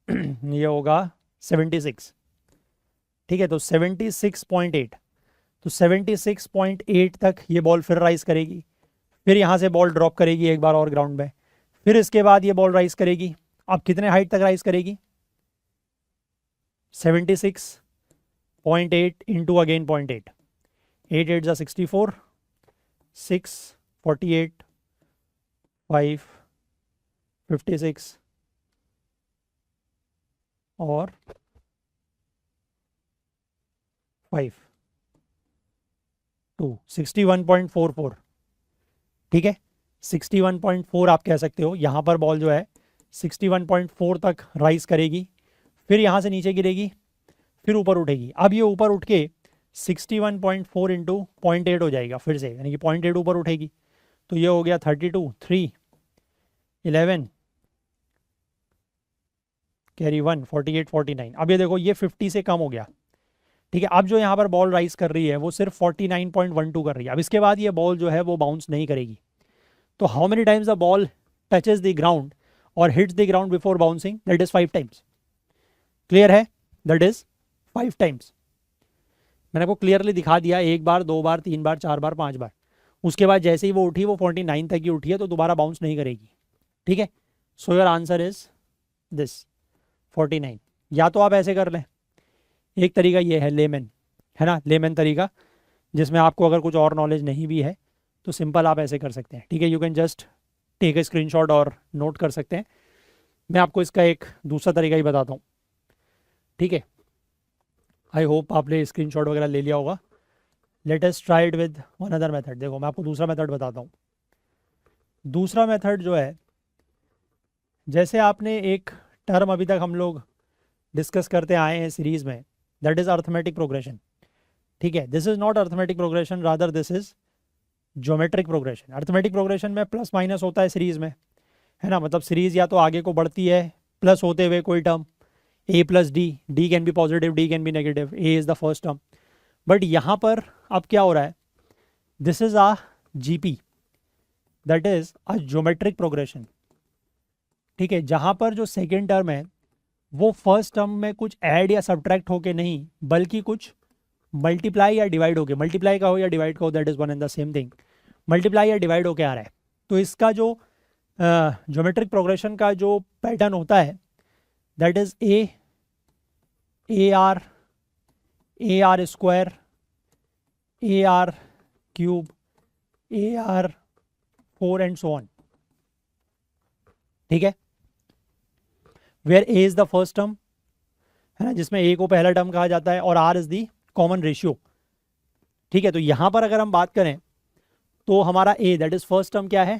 ये होगा 76। ठीक है, तो 76.8, तो 76.8 तक ये बॉल फिर राइज करेगी, फिर यहाँ से बॉल ड्रॉप करेगी एक बार और ग्राउंड में, फिर इसके बाद ये बॉल राइज करेगी। अब कितने हाइट तक राइज करेगी? 76.8 इंटू अगेन 0.8, 8 8 जा 64, 6 48, 5, 56 और 5, 2, 61.44। ठीक है, 61.4 आप कह सकते हो। यहाँ पर बॉल जो है 61.4 तक राइज करेगी, फिर यहाँ से नीचे गिरेगी, फिर ऊपर उठेगी। अब ये ऊपर उठ के 61.4 इंटू 0.8 हो जाएगा फिर से, यानी कि 0.8 ऊपर उठेगी। तो ये हो गया 32, 3, 11, कैरी 1, 48, 49। अब ये देखो ये 50 से कम हो गया। ठीक है, अब जो यहाँ पर बॉल राइज कर रही है वो सिर्फ 49.12 कर रही है। अब इसके बाद ये बॉल जो है वो बाउंस नहीं करेगी। तो how many times the ball touches the ground और hits the ground before bouncing? That is 5 times. Clear है? That is 5 times. मैंने आपको क्लियरली दिखा दिया, 1 बार, 2 बार, 3 बार, 4 बार, 5 बार। उसके बाद जैसे ही वो उठी, वो 49 तक ही उठी है, तो दोबारा बाउंस नहीं करेगी। ठीक है, so your answer is this 49। या तो आप ऐसे कर लें, एक तरीका ये है लेमन, है ना, लेमन तरीका, जिसमें आपको अगर कुछ और नॉलेज नहीं भी है तो सिंपल आप ऐसे कर सकते हैं। ठीक है, you can just take a screenshot और नोट कर सकते हैं। मैं आपको इसका एक दूसरा तरीका ही बताता हूँ। ठीक है, आई होप आपने स्क्रीनशॉट वगैरह ले लिया होगा। Let us try it with one other method. देखो मैं आपको दूसरा मेथड बताता हूँ। दूसरा मेथड जो है, जैसे आपने एक टर्म अभी तक हम लोग डिस्कस करते आए हैं सीरीज में, दैट इज अर्थमेटिक प्रोग्रेशन। ठीक है, this is not arithmetic progression, rather this is geometric progression. Arithmetic progression में प्लस माइनस होता है सीरीज में, है ना, मतलब सीरीज या तो आगे को बढ़ती है प्लस होते हुए कोई term, a plus d, d can be positive, d can be negative, a is the first term. But यहाँ पर अब क्या हो रहा है, this is a GP, that is a geometric progression. ठीक है, जहाँ पर जो सेकेंड टर्म है वो फर्स्ट टर्म में कुछ ऐड या सब्ट्रैक्ट होके नहीं, बल्कि कुछ मल्टीप्लाई या डिवाइड होके, मल्टीप्लाई का हो या डिवाइड का हो, that is one and the same thing, multiply या डिवाइड होके आ रहा है। तो इसका जो ज्योमेट्रिक प्रोग्रेशन का जो पैटर्न होता है, that is a r square, a r cube, a r 4 and so on. ठीक है, where a is the first term, है ना, जिसमें ए को पहला टर्म कहा जाता है, और r is the common ratio. ठीक है, तो यहां पर अगर हम बात करें तो हमारा ए, दैट इज फर्स्ट टर्म, क्या है,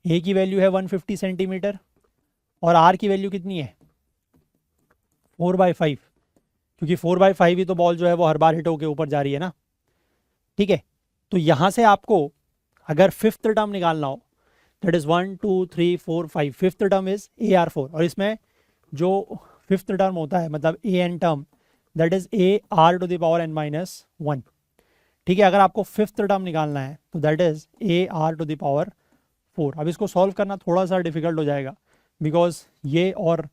ए की वैल्यू है 150 सेंटीमीटर और आर की वैल्यू कितनी है 4/5, क्योंकि 4/5 ही तो बॉल जो है वो हर बार हिट होके ऊपर जा रही है ना। ठीक है, तो यहां से आपको अगर फिफ्थ टर्म निकालना हो, that is 1 2 3 4 5, fifth term is AR4, और इसमें जो फिफ्थ टर्म होता है मतलब A N term, that is AR⁻n-1। ठीक है, अगर आपको फिफ्थ टर्म निकालना है तो दैट इज AR⁴। अब इसको सॉल्व करना थोड़ा सा डिफिकल्ट हो जाएगा, बिकॉज ये और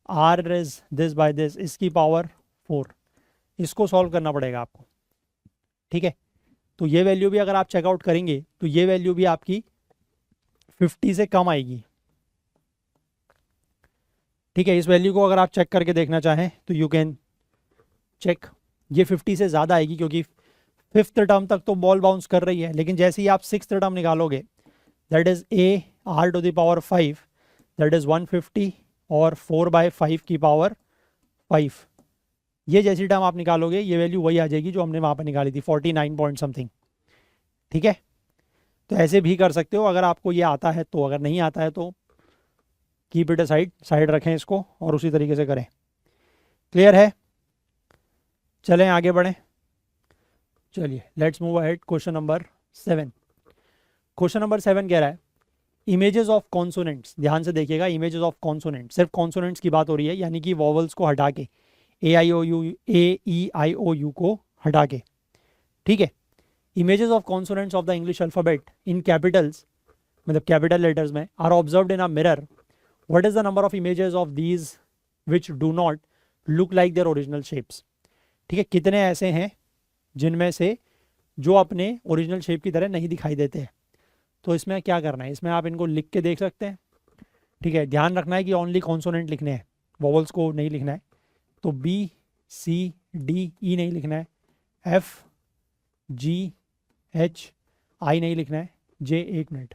r is this by this, इसकी पावर 4, इसको सॉल्व करना पड़ेगा आपको। ठीक है, तो ये वैल्यू भी अगर आप चेकआउट करेंगे तो ये वैल्यू भी आपकी 50 से कम आएगी। ठीक है, इस वैल्यू को अगर आप चेक करके देखना चाहें तो यू कैन चेक, ये 50 से ज़्यादा आएगी, क्योंकि फिफ्थ टर्म तक तो बॉल बाउंस कर रही है, लेकिन जैसे ही आप सिक्स्थ टर्म निकालोगे, that is AR⁵, that is 150 और 4/5 की पावर 5। ये जैसी टर्म आप निकालोगे ये वैल्यू वही आ जाएगी जो हमने वहाँ पर निकाली थी, 49 पॉइंट समथिंग। ठीक है, तो ऐसे भी कर सकते हो अगर आपको ये आता है तो, अगर नहीं आता है तो कीप इट असाइड, साइड रखें इसको और उसी तरीके से करें। क्लियर है? चलें आगे बढ़ें। चलिए let's move ahead. Question number 7। Question number 7 कह रहा है इमेजेस ऑफ कॉन्सोनेंट्स। ध्यान से देखिएगा, इमेजेस ऑफ कॉन्सोनेंट्स, सिर्फ कॉन्सोनेंट्स की बात हो रही है, यानी कि वॉवल्स को हटा के, AEIOU को हटा के। ठीक है, images of consonants of the English alphabet in capitals, मतलब कैपिटल लेटर्स में, are observed in a mirror. What is the number of images of these which do not look like their original shapes. ठीक है, कितने ऐसे हैं जिनमें से जो अपने ओरिजिनल शेप की तरह नहीं दिखाई देते हैं। तो इसमें क्या करना है, इसमें आप इनको लिख के देख सकते हैं। ठीक है, ध्यान रखना है कि ओनली कॉन्सोनेंट लिखने हैं, वॉवल्स को नहीं लिखना है। तो BCDE नहीं लिखना है, FGHI नहीं लिखना है, जे, एक minute,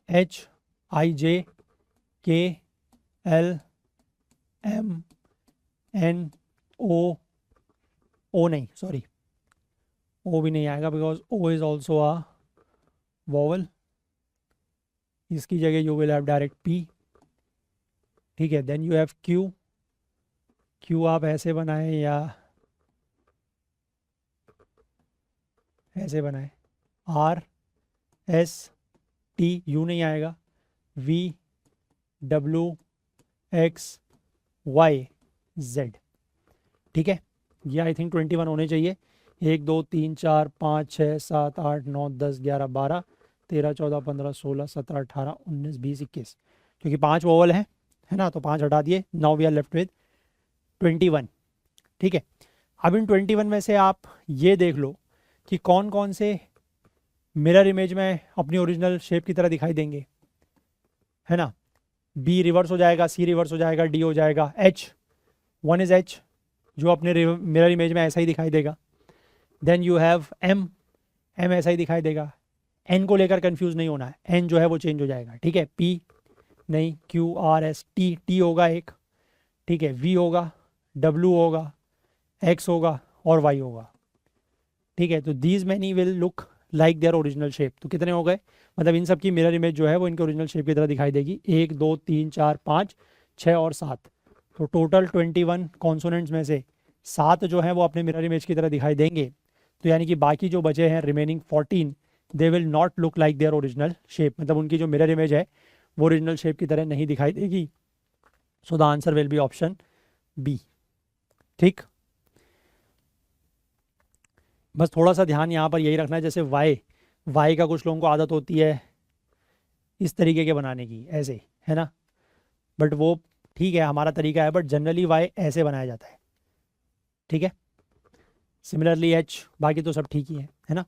H I J K L M N O, O नहीं, सॉरी, ओ भी नहीं आएगा because O is also a vowel, इसकी जगह you will have direct P, ठीक है। Then you have Q, Q आप ऐसे बनाएं या ऐसे बनाएं, आर एस टी, यू नहीं आएगा, V W X Y Z, ठीक है। ये आई थिंक 21 होने चाहिए। 1 2 3 4 5 6 7 8 9 10 11 12 13 14 15 16 17 18 19 20 21, क्योंकि 5 वोवल है ना, तो 5 हटा दिए। Now we are left with 21, ठीक है। अब इन 21 में से आप ये देख लो कि कौन कौन से मिरर इमेज में अपनी ओरिजिनल शेप की तरह दिखाई देंगे, है ना। बी रिवर्स हो जाएगा, सी रिवर्स हो जाएगा, डी हो जाएगा, एच, वन इज एच जो अपने मिरर इमेज में ऐसा ही दिखाई देगा। Then you have M, M ऐसा ही दिखाई देगा। एन को लेकर कंफ्यूज नहीं होना है, एन जो है वो चेंज हो जाएगा, ठीक है। पी नहीं, Q R S T, T होगा एक, ठीक है। वी होगा, डब्ल्यू होगा, एक्स होगा और वाई होगा, ठीक है। तो these many will look like their original shape. तो कितने हो गए, मतलब इन सब की मिरर इमेज जो है वो इनके ओरिजिनल शेप की तरह दिखाई देगी। 1 2 3 4 5 6 और 7, तो टोटल 21 कॉन्सोनेंट्स में से 7 जो है वो अपने मिरर इमेज की तरह दिखाई देंगे। तो यानी कि बाकी जो बचे हैं remaining 14, they will not look like their original shape, मतलब उनकी जो मिरर इमेज है वो ओरिजिनल शेप की तरह नहीं दिखाई देगी। So the answer will be option B, ठीक। बस थोड़ा सा ध्यान यहाँ पर यही रखना है, जैसे वाई, वाई का कुछ लोगों को आदत होती है इस तरीके के बनाने की, ऐसे, है ना, बट वो ठीक है हमारा तरीका है, बट जनरली वाई ऐसे बनाया जाता है, ठीक है। सिमिलरली एच, बाकी तो सब ठीक ही है ना।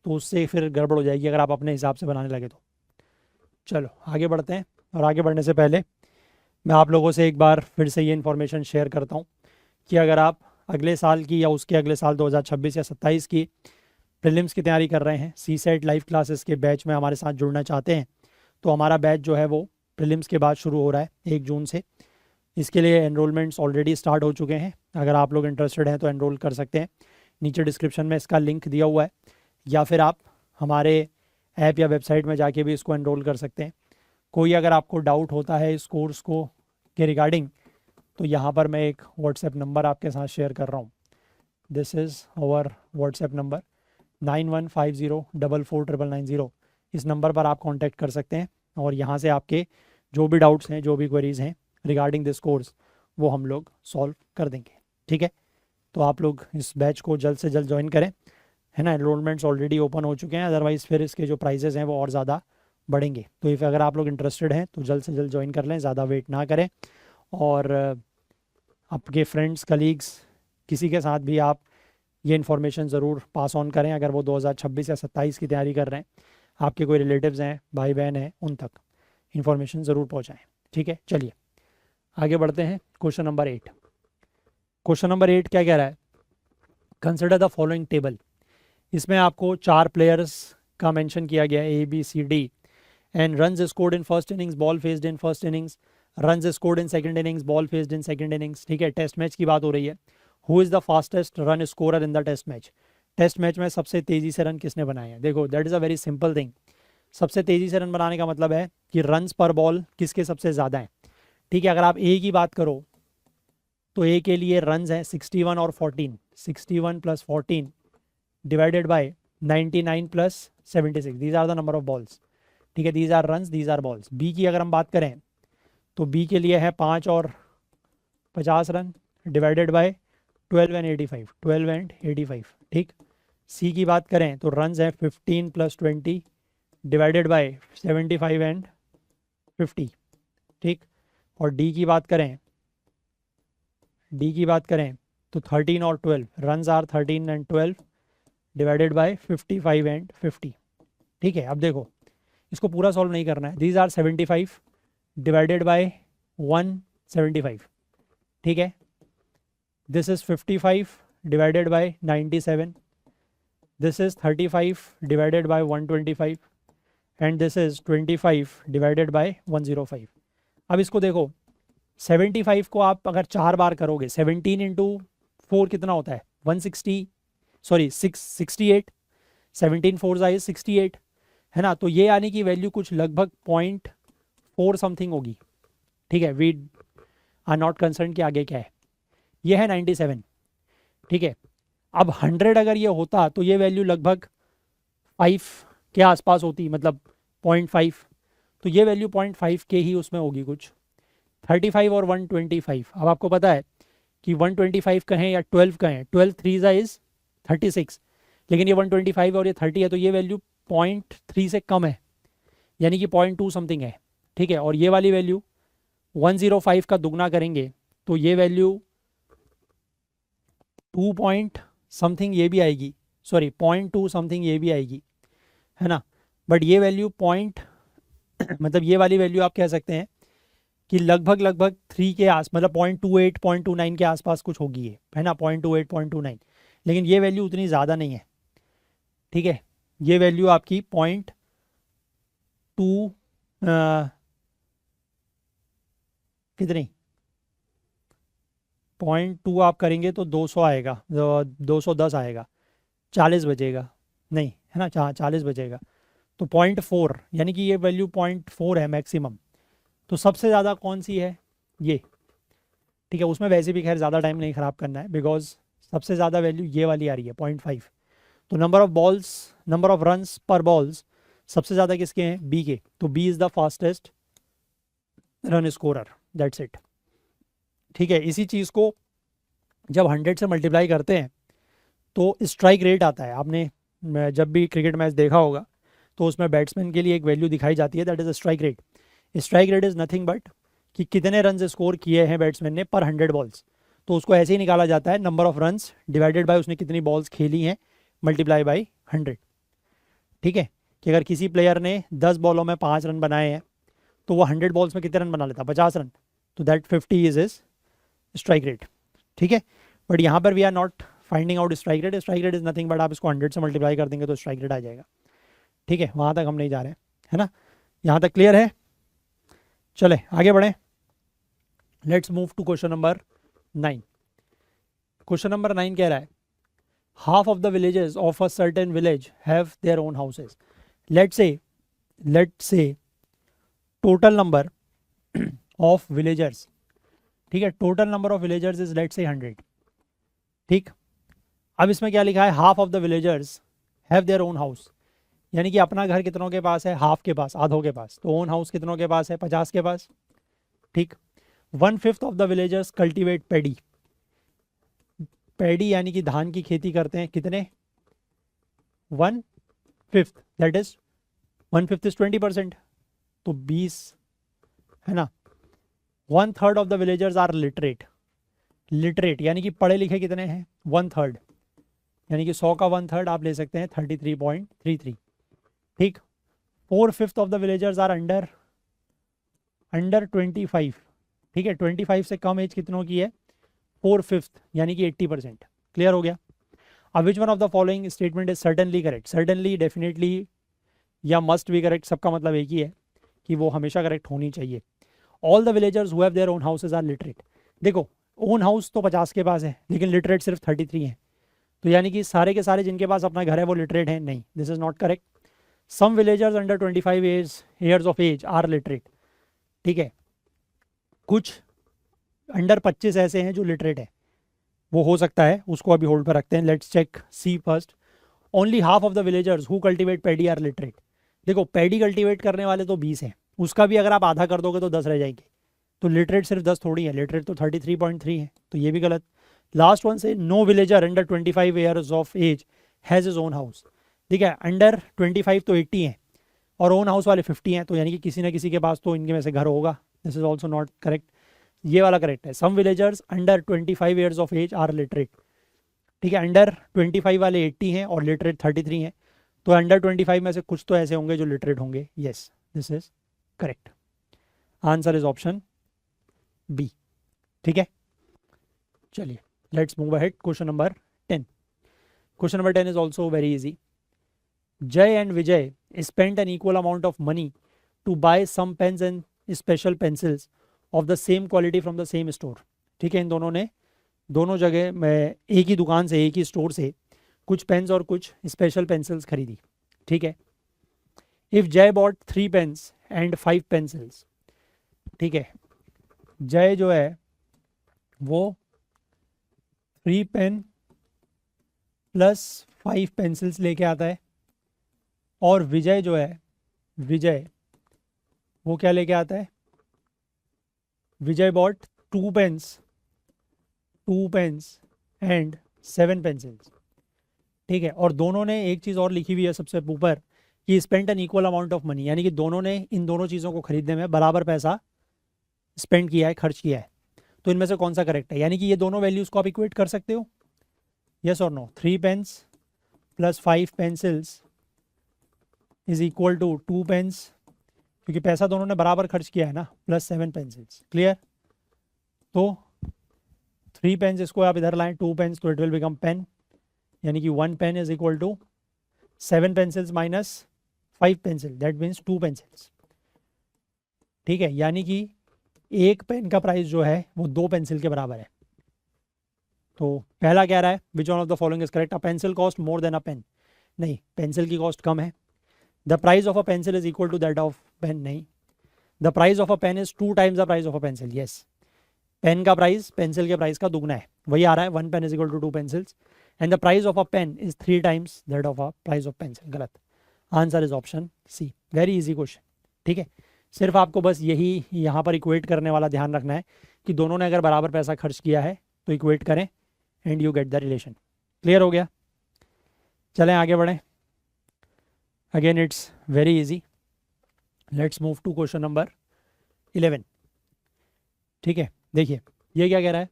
तो उससे फिर गड़बड़ हो जाएगी अगर आप अपने हिसाब से बनाने लगे तो। चलो आगे बढ़ते हैं, और आगे बढ़ने से पहले मैं आप लोगों से एक बार फिर से ये इन्फॉर्मेशन शेयर करता हूँ कि अगर आप अगले साल की या उसके अगले साल 2026 या 27 की प्रीलिम्स की तैयारी कर रहे हैं, सी सेट लाइव क्लासेस के बैच में हमारे साथ जुड़ना चाहते हैं, तो हमारा बैच जो है वो प्रीलिम्स के बाद शुरू हो रहा है 1 जून से। इसके लिए एनरोलमेंट्स ऑलरेडी स्टार्ट हो चुके हैं। अगर आप लोग इंटरेस्टेड हैं तो एनरोल कर सकते हैं, नीचे डिस्क्रिप्शन में इसका लिंक दिया हुआ है, या फिर आप हमारे ऐप या वेबसाइट में जाके भी इसको एनरोल कर सकते हैं। कोई अगर आपको डाउट होता है इस कोर्स को के रिगार्डिंग, तो यहाँ पर मैं एक व्हाट्सएप नंबर आपके साथ शेयर कर रहा हूँ। This is our WhatsApp number 9150449990। इस नंबर पर आप कांटेक्ट कर सकते हैं, और यहाँ से आपके जो भी डाउट्स हैं, जो भी क्वेरीज़ हैं रिगार्डिंग दिस कोर्स, वो हम लोग सॉल्व कर देंगे, ठीक है। तो आप लोग इस बैच को जल्द से जल्द ज्वाइन करें, है ना। एनरोलमेंट्स ऑलरेडी ओपन हो चुके हैं, अदरवाइज़ फिर इसके जो प्राइजेज़ हैं वो और ज़्यादा बढ़ेंगे। तो इफ़ अगर आप लोग इंटरेस्टेड हैं तो जल्द से जल्द ज्वाइन कर लें, ज़्यादा वेट ना करें। और आपके फ्रेंड्स, कलीग्स, किसी के साथ भी आप ये इन्फॉर्मेशन ज़रूर पास ऑन करें अगर वो 2026 या 27 की तैयारी कर रहे हैं। आपके कोई रिलेटिव्स हैं, भाई बहन हैं, उन तक इन्फॉर्मेशन ज़रूर पहुँचाएँ, ठीक है। चलिए आगे बढ़ते हैं। क्वेश्चन नंबर 8, क्वेश्चन नंबर 8 क्या कह रहा है, कंसिडर द फॉलोइंग टेबल। इसमें आपको 4 प्लेयर्स का मेंशन किया गया है, ABCD, and runs scored in first innings, ball faced in first innings, runs scored in second innings, ball faced in second innings, ठीक है। टेस्ट मैच की बात हो रही है। Who is the fastest run scorer in the test match. Test match में सबसे तेज़ी से रन किसने बनाए हैं। देखो that is a very simple thing. सबसे तेज़ी से रन बनाने का मतलब है कि रन्स पर बॉल किसके सबसे ज़्यादा हैं, ठीक है। अगर आप ए की बात करो तो ए के लिए रन्स हैं 61 और 14, 61 + 14 divided by 99 + 76, these are the number of balls, ठीक है। These are runs, these are balls. B की अगर हम बात करें तो बी के लिए है 5 और 50 run divided by 12 and 85, 12 and 85, ठीक। सी की बात करें तो रन्स है 15 + 20 डिवाइडेड बाय 75 एंड 50, ठीक। और डी की बात करें तो 13 और 12, runs are 13 and 12 divided by 55 and 50, ठीक है। अब देखो इसको पूरा सॉल्व नहीं करना है। दीज आर 75 डिवाइडेड बाय 175, ठीक है। This is 55 divided by 97, this is 35 divided by 125 and this is 25 divided by 105. अब इसको देखो, 75 को आप अगर 4 बार करोगे 17 इंटू 4 कितना होता है 160, सॉरी 668, 17 4 इज 68 है ना। तो ये यानी कि वैल्यू कुछ लगभग 0.4 समथिंग होगी। ठीक है, वी आर नॉट कंसर्न कि आगे क्या है। ये है 97। ठीक है, अब 100 अगर ये होता तो ये वैल्यू लगभग 5 के आसपास होती, मतलब 0.5। तो ये वैल्यू 0.5 के ही उसमें होगी कुछ। 35 और 125, अब आपको पता है कि 125 कहें या 12 कहें, 12 3 इज 36, लेकिन ये 125 और ये 30 है तो ये वैल्यू 0.3 से कम है, यानी कि 0.2 समथिंग है। ठीक है, और ये वाली वैल्यू 105 का दुगना करेंगे तो ये वैल्यू 2 पॉइंट समथिंग ये भी आएगी, सॉरी 0.2 समथिंग ये भी आएगी, है ना। बट ये वैल्यू मतलब ये वाली वैल्यू आप कह सकते हैं कि लगभग 3 के आस, मतलब 0.28 0.29 के आसपास कुछ होगी ये, है ना, 0.28 0.29। लेकिन ये वैल्यू उतनी ज़्यादा नहीं है। ठीक है, ये वैल्यू आपकी 0.2 कितनी 0.2 आप करेंगे तो 200 आएगा, 210 आएगा, 40 बचेगा, नहीं है ना, 40 बचेगा। तो 0.4 यानी कि ये वैल्यू 0.4 है मैक्सिमम। तो सबसे ज़्यादा कौन सी है ये। ठीक है, उसमें वैसे भी खैर ज़्यादा टाइम नहीं ख़राब करना है, बिकॉज सबसे ज़्यादा वैल्यू ये वाली आ रही है 0.5। तो नंबर ऑफ रन्स पर बॉल्स सबसे ज़्यादा किसके हैं, बी के। तो B is the fastest run scorer, that's it. ठीक है, इसी चीज़ को जब 100 से मल्टीप्लाई करते हैं तो स्ट्राइक रेट आता है। आपने जब भी क्रिकेट मैच देखा होगा तो उसमें बैट्समैन के लिए एक वैल्यू दिखाई जाती है, that is strike rate. Strike rate is nothing but कि कितने रन स्कोर किए हैं बैट्समैन ने पर 100 बॉल्स। तो उसको ऐसे ही निकाला जाता है, number of runs divided by उसने कितनी बॉल्स खेली हैं मल्टीप्लाई बाई 100। ठीक है, कि अगर किसी प्लेयर ने 10 बॉलों में 5 रन बनाए हैं तो वो 100 बॉल्स में कितने रन बना लेता, 50 रन। तो दैट 50 इज स्ट्राइक रेट। ठीक है, बट यहाँ पर we are not finding out strike rate. Strike rate is nothing but आप इसको 100 से मल्टीप्लाई कर देंगे तो स्ट्राइक रेट आ जाएगा। ठीक है, वहाँ तक हम नहीं जा रहे हैं, है ना, यहाँ तक क्लियर है। चले आगे बढ़ें, let's move to question number 9। Question number 9 कह रहा है half of the villages of a certain village have their own houses. Let's say total number of villagers, ठीक है, total number of villagers is let's say 100। ठीक, अब इसमें क्या लिखा है, half of the villagers have their own house, यानी कि अपना घर कितनों के पास है, हाफ के पास, आधों के पास। तो ओन हाउस कितनों के पास है, 50 के पास। ठीक, 1/5 of the villagers cultivate paddy, paddy यानी कि धान की खेती करते हैं, कितने 1/5, दैट इज 1/5 इज 20%, तो 20, है ना। 1/3 of the villagers are literate, literate यानी कि पढ़े लिखे कितने हैं 1/3, यानी कि 100 का 1/3 आप ले सकते हैं 33.33। ठीक, 4/5 of the villagers are under 25। ठीक है, 25 से कम एज कितनों की है 4/5 यानी कि 80%। क्लियर हो गया। अब विच one of the following statement is certainly correct. Certainly, definitely या मस्ट भी करेक्ट, सबका मतलब एक ही है कि वो हमेशा करेक्ट होनी चाहिए। All the villagers who have their own houses are literate. देखो ओन हाउस तो 50 के पास है लेकिन लिटरेट सिर्फ 33 है, तो यानी कि सारे के सारे जिनके पास अपना घर है वो लिटरेट हैं, नहीं, this is not correct. Some villagers under 25 years of age are literate. ठीक है, कुछ अंडर 25 ऐसे हैं जो लिटरेट है, वो हो सकता है, उसको अभी होल्ड पर रखते हैं। Let's check C first. Only half of the villagers who cultivate paddy are literate. देखो पैडी कल्टीवेट करने वाले तो 20 हैं, उसका भी अगर आप आधा कर दोगे तो 10 रह जाएंगे, तो लिटरेट सिर्फ 10 थोड़ी है, लिटरेट तो 33.3 है, तो ये भी गलत। लास्ट वन से no villager under 25 years of age has is own house. ठीक है, अंडर 25 तो 80 हैं और ओन हाउस वाले 50 हैं, तो यानी कि किसी ना किसी के पास तो इनके में से घर होगा। This is also not correct, ये वाला करेक्ट है। Some villagers under 25 years of age are literate. ठीक है, अंडर 25 वाले 80 हैं और लिटरेट 33 हैं, तो अंडर 25 में से कुछ तो ऐसे होंगे जो लिटरेट होंगे। Yes, this is correct, answer is option B. ठीक है, चलिए let's move ahead, question number question number 10 is also very easy. Jay and Vijay spent an equal amount of money to buy some pens and special pencils of the same quality from the same store. ठीक है, इन दोनों ने दोनों जगह में एक ही दुकान से, एक ही स्टोर से कुछ पेन्स और कुछ स्पेशल पेंसिल्स खरीदी. ठीक है. इफ जय बॉट 3 पेन्स एंड 5 पेंसिल्स. ठीक है, जय जो है वो 3 पेन प्लस 5 पेंसिल्स लेके आता है, और विजय जो है, विजय वो क्या लेके आता है, विजय बॉट 2 पेन्स एंड 7 पेंसिल्स. ठीक है, और दोनों ने एक चीज़ और लिखी हुई है सबसे ऊपर कि spent an equal amount of money, यानी कि दोनों ने इन दोनों चीज़ों को खरीदने में बराबर पैसा स्पेंड किया है, खर्च किया है. तो इनमें से कौन सा करेक्ट है? यानी कि ये दोनों वैल्यूज़ को आप इक्वेट कर सकते हो, यस और no. 3 pens plus 5 pencils is equal to 2 pens, क्योंकि पैसा दोनों ने बराबर खर्च किया है ना, प्लस 7 पेंसिल्स. क्लियर? तो 3 पेन्स इसको आप इधर लाएं, 2 पेन्स, तो इट विल बिकम पेन, यानी कि 1 pen is equal to 7 pencils minus 5 pencil, that means 2 pencils. ठीक है, यानी कि एक पेन का प्राइस जो है वो 2 पेंसिल के बराबर है. तो पहला कह रहा है which one of the following is correct, a pencil cost more than a pen. नहीं, पेंसिल की कॉस्ट कम है. The price of a pencil is equal to that of pen. नहीं, the price of a pen is 2 times the price of a pencil. Yes, pen का price pencil के price का दुगना है, वही आ रहा है. 1 pen is equal to 2 pencils and the price of a pen is 3 times that of a price of pencil. गलत. Answer is option C. Very easy question. ठीक है, सिर्फ आपको बस यही यहाँ पर इक्वेट करने वाला ध्यान रखना है कि दोनों ने अगर बराबर पैसा खर्च किया है तो इक्वेट करें and you get the relation. Clear हो गया? चलें आगे बढ़ें. Again it's very easy. Let's move to question number 11. ठीक है, देखिए ये क्या कह रहा है.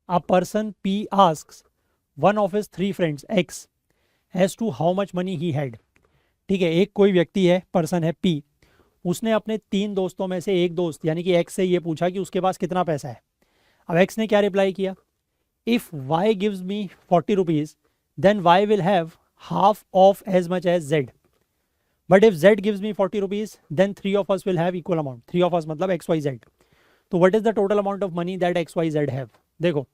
A person P asks one of his 3 friends X as to how much money he had. ठीक है, एक कोई व्यक्ति है, पर्सन है P, उसने अपने 3 दोस्तों में से एक दोस्त यानी कि X से ये पूछा कि उसके पास कितना पैसा है. अब X ने क्या रिप्लाई किया, if Y gives me 40 rupees then Y will have half of as much as Z, but if Z gives me 40 rupees then 3 of us will have equal amount. 3 of us मतलब XYZ. तो what is the total amount of money that XYZ have. देखो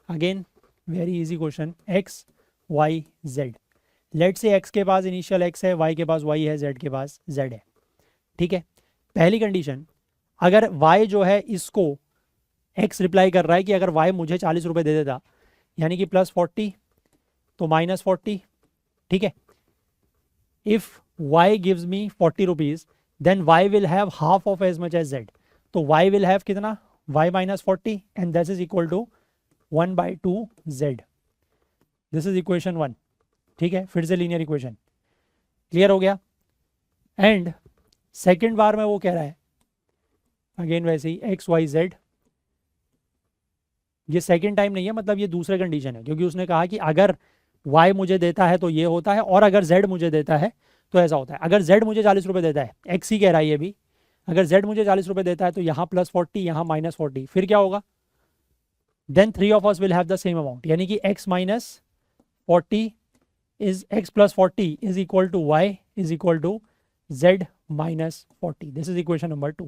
again very easy question. XYZ, let say X के पास initial X है, Y के पास Y है, Z के पास Z है. ठीक है, पहली कंडीशन, अगर Y जो है इसको X रिप्लाई कर रहा है कि अगर Y मुझे 40 रुपये दे देता, यानी कि प्लस 40 तो माइनस 40. ठीक है, if Y gives me 40 rupees then Y will have half of as much as Z. तो Y विल हैव कितना, Y minus 40 and this is equal to 1/2 Z. This is equation 1. ठीक है, फिर से linear equation. Clear हो गया? And second बार में वो कह रहा है अगेन वैसे ही XYZ. ये सेकेंड टाइम नहीं है, मतलब ये दूसरे कंडीशन है, क्योंकि उसने कहा कि अगर Y मुझे देता है तो ये होता है, और अगर Z मुझे देता है तो ऐसा होता है. अगर Z मुझे 40 रुपये देता है, X ही कह रहा है ये भी, अगर Z मुझे 40 रुपये देता है तो यहाँ प्लस 40, यहाँ माइनस 40, फिर क्या होगा, then 3 of us will have the same amount, यानी कि X minus 40 is X plus 40 is equal to Y is equal to Z minus 40. This is equation number 2.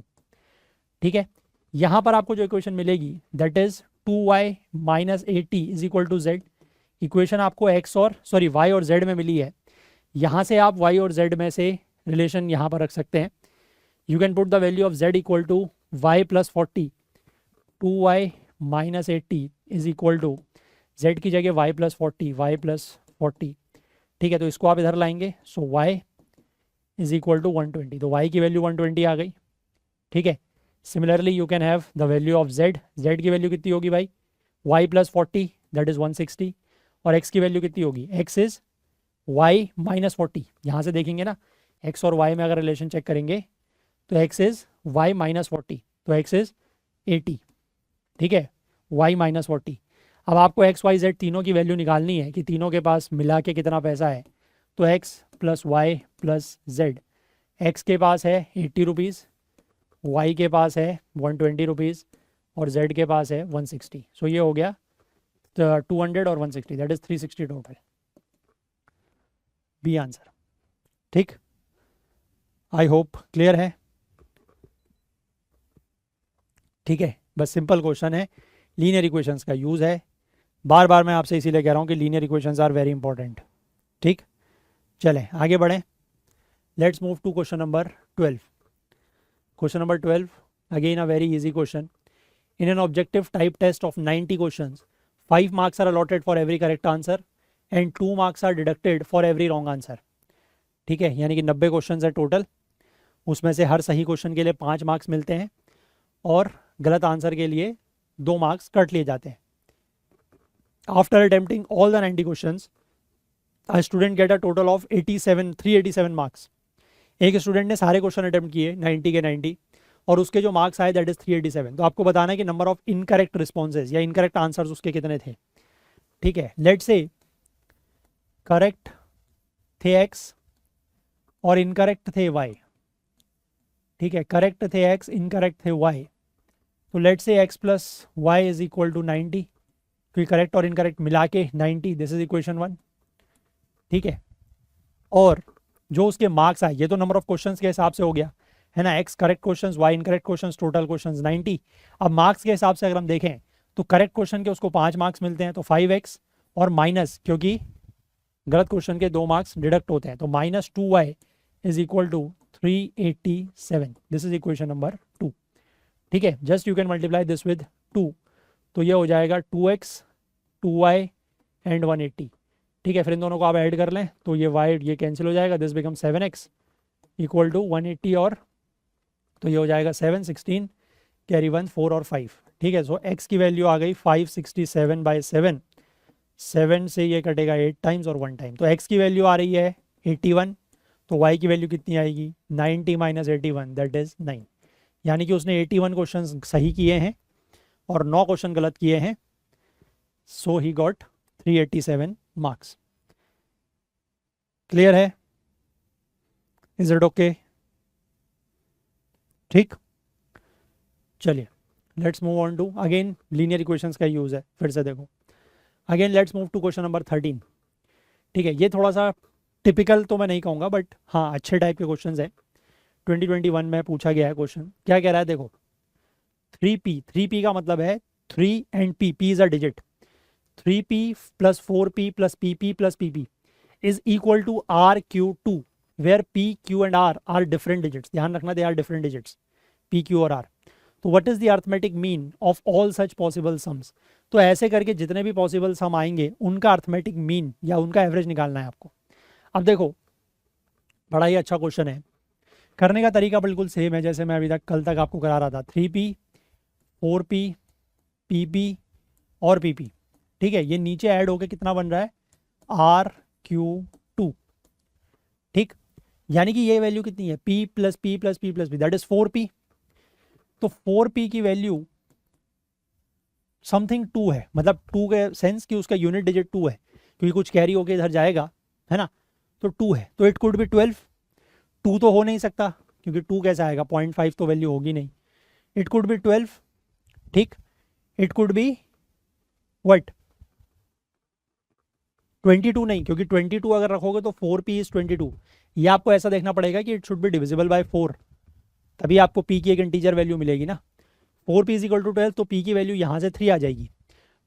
ठीक है, यहाँ पर आपको जो इक्वेशन मिलेगी that is 2Y minus 80 is equal to Z. Equation आपको X और Y और Z में मिली है. यहाँ से आप Y और Z में से रिलेशन यहाँ पर रख सकते हैं. You can put the value of Z equal to Y plus 40. 2Y minus 80 is equal to Z की जगह Y plus 40, Y plus 40. ठीक है, तो इसको आप इधर लाएंगे, सो y इज इक्वल टू 120. तो y की वैल्यू 120 आ गई. ठीक है, similarly you can have the value of z. z की वैल्यू कितनी होगी भाई, y प्लस 40 दैट इज 160, और x की वैल्यू कितनी होगी, x इज y माइनस 40. यहाँ से देखेंगे ना, x और y में अगर रिलेशन चेक करेंगे तो x इज y माइनस 40, तो x इज 80. ठीक है, y माइनस 40. अब आपको एक्स वाई जेड तीनों की वैल्यू निकालनी है कि तीनों के पास मिला के कितना पैसा है. तो x plus Y plus Z, X के पास है 80 रुपीज़, वाई के पास है 120 रुपीज़, और z के पास है 160. सो ये हो गया 200 और 160, that is 360 total. B answer. ठीक, आई होप क्लियर है। ठीक है, बस सिंपल क्वेश्चन है, लीनियर इक्वेशंस का यूज है। बार बार मैं आपसे इसीलिए कह रहा हूँ कि linear equations are very important. ठीक, चलें आगे बढ़ें। Let's move to question number 12। Question number 12, again a very easy question. In an objective type test of 90 questions, 5 marks are allotted for every correct answer and 2 marks are deducted for every wrong answer। ठीक है, यानी कि 90 question है total, उसमें से हर सही question के लिए 5 मार्क्स मिलते हैं और गलत आंसर के लिए 2 मार्क्स कट लिए जाते हैं। After attempting all the 90 questions, a student get a total of 387 marks. एक स्टूडेंट ने सारे क्वेश्चन अटेम्प्ट किए 90 के 90 और उसके जो मार्क्स आए दैट इज 387। तो आपको बताना है कि नंबर ऑफ इनकरेक्ट रिस्पॉन्सेज या इनकरेक्ट आंसर्स उसके कितने थे। ठीक है, लेट्स से करेक्ट थे x और इनकरेक्ट थे y। ठीक है, करेक्ट थे x, इनकरेक्ट थे y। तो let's say x plus Y is equal to 90, क्योंकि करेक्ट और इनकरेक्ट मिला के 90, दिस इज इक्वेशन 1। ठीक है, और जो उसके मार्क्स आए, ये तो नंबर ऑफ क्वेश्चंस के हिसाब से हो गया है ना, x correct questions, y incorrect questions, total questions 90। अब मार्क्स के हिसाब से अगर हम देखें तो करेक्ट क्वेश्चन के उसको 5 मार्क्स मिलते हैं, तो 5x और माइनस, क्योंकि गलत क्वेश्चन के 2 मार्क्स डिडक्ट होते हैं, तो -2y is equal to 387। This is equation number 2। ठीक है, just you can multiply this with 2, तो ये हो जाएगा 2x 2y एंड 180। ठीक है, फिर इन दोनों को आप ऐड कर लें तो ये y ये कैंसिल हो जाएगा, this become 7x equal to 180, और तो ये हो जाएगा 7, 16 कैरी 1, 4 और 5। ठीक है, सो x की वैल्यू आ गई 567/7, 7 से ये कटेगा 8 टाइम्स और 1 टाइम, तो x की वैल्यू आ रही है 81। तो y की वैल्यू कितनी आएगी, 90 - 81, दैट इज 9। यानी कि उसने 81 क्वेश्चन सही किए हैं और 9 क्वेश्चन गलत किए हैं, so he got 387 marks. Clear है, इज इट ओके? ठीक, चलिए let's move on to, again linear equations का यूज है, फिर से देखो। Again let's move to question number 13। ठीक है, ये थोड़ा सा टिपिकल तो मैं नहीं कहूँगा, बट हाँ अच्छे टाइप के क्वेश्चंस है। 2021 में पूछा गया है क्वेश्चन। क्या कह रहा है देखो, 3p का मतलब है 3 and p is a digit. 3p + 4p + pp + pp is equal to rq2, where p, q and r are different digits. ध्यान रखना, they are different digits, p, q और r। तो what is the arithmetic mean of all such possible sums. तो ऐसे करके जितने भी possible सम आएंगे उनका अर्थमेटिक मीन या उनका एवरेज निकालना है आपको। अब देखो, बड़ा ही अच्छा क्वेश्चन है, करने का तरीका बिल्कुल सेम है जैसे मैं अभी तक कल तक आपको करा रहा था। 3p 4p pp और pp। ठीक है, ये नीचे ऐड होके कितना बन रहा है, rq2। ठीक, यानी कि ये वैल्यू कितनी है, p + p + p + p that is 4p। तो 4p की वैल्यू समथिंग 2 है, मतलब 2 के सेंस कि उसका यूनिट डिजिट 2 है, क्योंकि कुछ कैरी होके इधर जाएगा, है ना, तो 2 है। तो इट कुड बी 12। 2 तो हो नहीं सकता, क्योंकि 2 कैसे आएगा, 0.5 तो वैल्यू होगी नहीं। It could be 12। ठीक, इट कुड बी व्हाट 22 नहीं, क्योंकि 22 अगर रखोगे तो 4p इज 22। ये आपको ऐसा देखना पड़ेगा कि it should be divisible by 4, तभी आपको p की एक इंटीजर वैल्यू मिलेगी ना। 4p इज इक्वल टू 12, तो p की वैल्यू यहाँ से 3 आ जाएगी।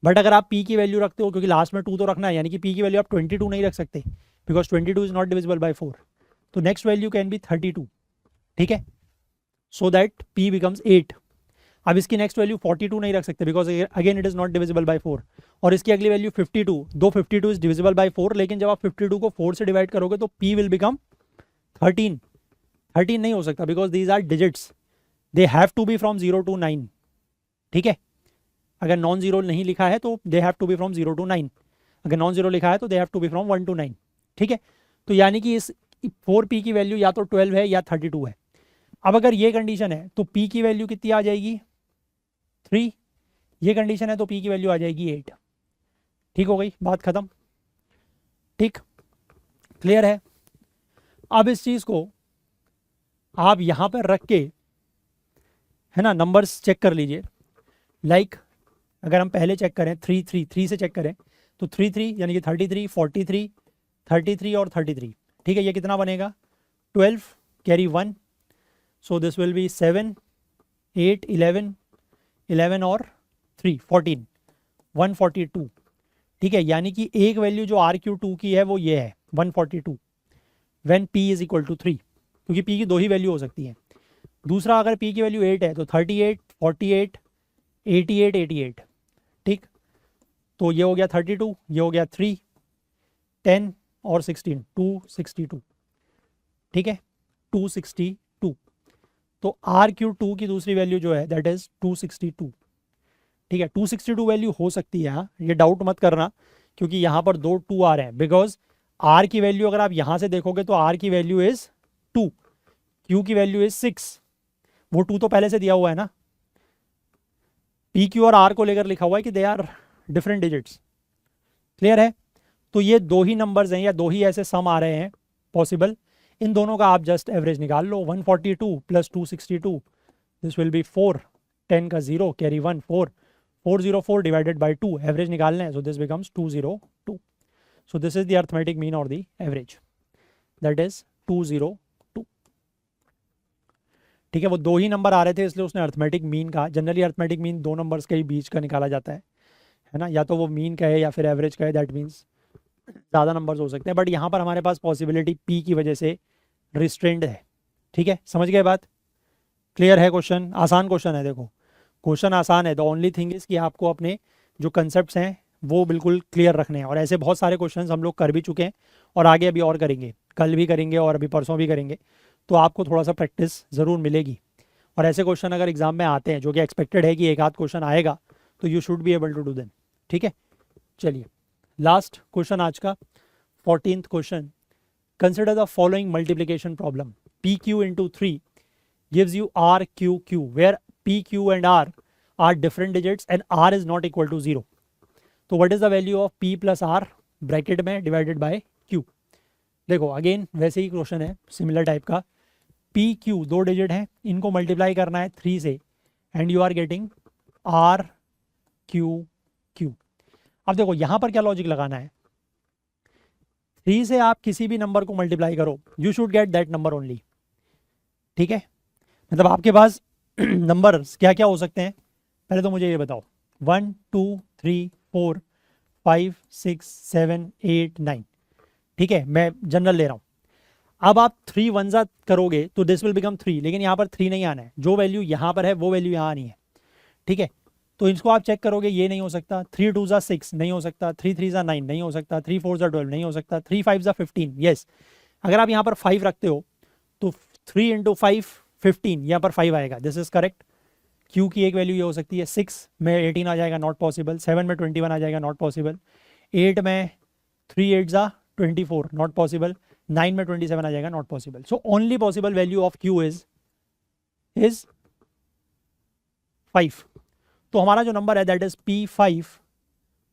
बट अगर आप p की वैल्यू रखते हो, क्योंकि लास्ट में 2 तो रखना है, यानी कि p की वैल्यू आप 22 नहीं रख सकते, because 22 is not divisible by 4। तो नेक्स्ट वैल्यू कैन बी 32। ठीक है, सो दैट p बिकम्स 8। अब इसकी नेक्स्ट वैल्यू 42 नहीं रख सकते, because again it is not divisible by 4। और इसकी अगली वैल्यू 52, दो 52 इज डिविजिबल बाय 4, लेकिन जब आप 52 को 4 से डिवाइड करोगे तो p विल बिकम 13। 13 नहीं हो सकता, because these are digits, they have to be from 0 to 9। ठीक है, अगर नॉन जीरो नहीं लिखा है तो they have to be from 0 to 9, अगर नॉन जीरो लिखा है तो they have to be from 1 to 9। ठीक है, तो यानी कि इस 4p की वैल्यू या तो 12 है या 32 है। अब अगर ये कंडीशन है तो p की वैल्यू कितनी आ जाएगी, 3। ये कंडीशन है तो p की वैल्यू आ जाएगी 8। ठीक हो गई बात खत्म। ठीक, क्लियर है। अब इस चीज को आप यहां पर रख के, है ना, नंबर्स चेक कर लीजिए। लाइक अगर हम पहले चेक करें 3 से चेक करें तो 3 यानी कि 33, 43, 33 और 33, ठीक है, ये कितना बनेगा 12 carry 1, so this will be 7, 8, 11 और 3 14, 142, ठीक है, यानी कि एक वैल्यू जो RQ2 की है वो ये है 142 when P is equal to 3, क्योंकि P की दो ही वैल्यू हो सकती है। दूसरा अगर P की वैल्यू 8 है तो 38, 48, 88, 88, ठीक, तो ये हो गया 32, ये हो गया 3, 10 और 16, 262, ठीक है, 262। तो RQ2 की दूसरी वैल्यू जो है दैट इज 262, ठीक है, 262 वैल्यू हो सकती है, हाँ, ये डाउट मत करना, क्योंकि यहाँ पर दो 2 आ रहे हैं, बिकॉज R की वैल्यू अगर आप यहाँ से देखोगे तो R की वैल्यू इज 2, Q की वैल्यू इज 6, वो 2 तो पहले से दिया हुआ है ना, PQ और R को लेकर लिखा हुआ है कि they are different digits, clear है। तो ये दो ही नंबर्स हैं या दो ही ऐसे सम आ रहे हैं पॉसिबल, इन दोनों का आप जस्ट एवरेज निकाल लो, 142 प्लस 262, दिस विल बी 4, 10 का 0 कैरी 1, 4, 404 डिवाइडेड बाई 2, एवरेज निकालना है, सो this becomes 202, so this is the arithmetic mean और द एवरेज, दैट इज 202, ठीक है, वो दो ही नंबर आ रहे थे इसलिए उसने अर्थमेटिक मीन कहा। जनरली अर्थमेटिक मीन दो नंबर्स के ही बीच का निकाला जाता है ना, या तो वो मीन कहे या फिर एवरेज कहे, दैट मीन्स ज़्यादा नंबर्स हो सकते हैं, बट यहाँ पर हमारे पास पॉसिबिलिटी P की वजह से रिस्ट्रेंड है, ठीक है, समझ गए बात, क्लियर है। क्वेश्चन आसान क्वेश्चन है, देखो क्वेश्चन आसान है, द ओनली थिंग इज़ कि आपको अपने जो कंसेप्ट हैं वो बिल्कुल क्लियर रखने हैं, और ऐसे बहुत सारे क्वेश्चन हम लोग कर भी चुके हैं और आगे अभी और करेंगे, कल भी करेंगे और अभी परसों भी करेंगे, तो आपको थोड़ा सा प्रैक्टिस ज़रूर मिलेगी। और ऐसे क्वेश्चन अगर एग्जाम में आते हैं जो कि एक्सपेक्टेड है कि एक आध क्वेश्चन आएगा, तो you should be able to do them, ठीक है। चलिए लास्ट क्वेश्चन आज का 14th question, consider the following multiplication problem, PQ into 3 gives you RQQ where PQ and R are different digits and R is not equal to 0, तो what is the value of P plus R bracket में divided by Q। देखो अगेन वैसे ही question है similar type का, PQ दो digit है, इनको मल्टीप्लाई करना है 3 से and you are getting RQQ। अब देखो यहाँ पर क्या लॉजिक लगाना है, 3 से आप किसी भी नंबर को मल्टीप्लाई करो, you should get that number only, ठीक है, मतलब आपके पास नंबर क्या क्या हो सकते हैं, पहले तो मुझे ये बताओ, 1 2 3 4 5 6 7 8 9, ठीक है, मैं जनरल ले रहा हूँ। अब आप 3 1 करोगे तो दिस विल बिकम 3, लेकिन यहाँ पर 3 नहीं आना है, जो वैल्यू यहाँ पर है वो वैल्यू यहाँ आनी है, ठीक है, तो इसको आप चेक करोगे, ये नहीं हो सकता, 3 2 6 नहीं हो सकता, 3 3 9 नहीं हो सकता, 3 4 12 नहीं हो सकता, 3 5 15, यस, अगर आप यहाँ पर 5 रखते हो तो 3 इंटू 5 15, यहाँ पर 5 आएगा, दिस इज करेक्ट। Q की एक वैल्यू ये हो सकती है, 6 में 18 आ जाएगा, नॉट पॉसिबल, 7 में 21 आ जाएगा, नॉट पॉसिबल, 8 में 3 8 24, नॉट पॉसिबल, 9 में 27 आ जाएगा, not possible. So only possible value of Q is 5। तो हमारा जो नंबर है that is P5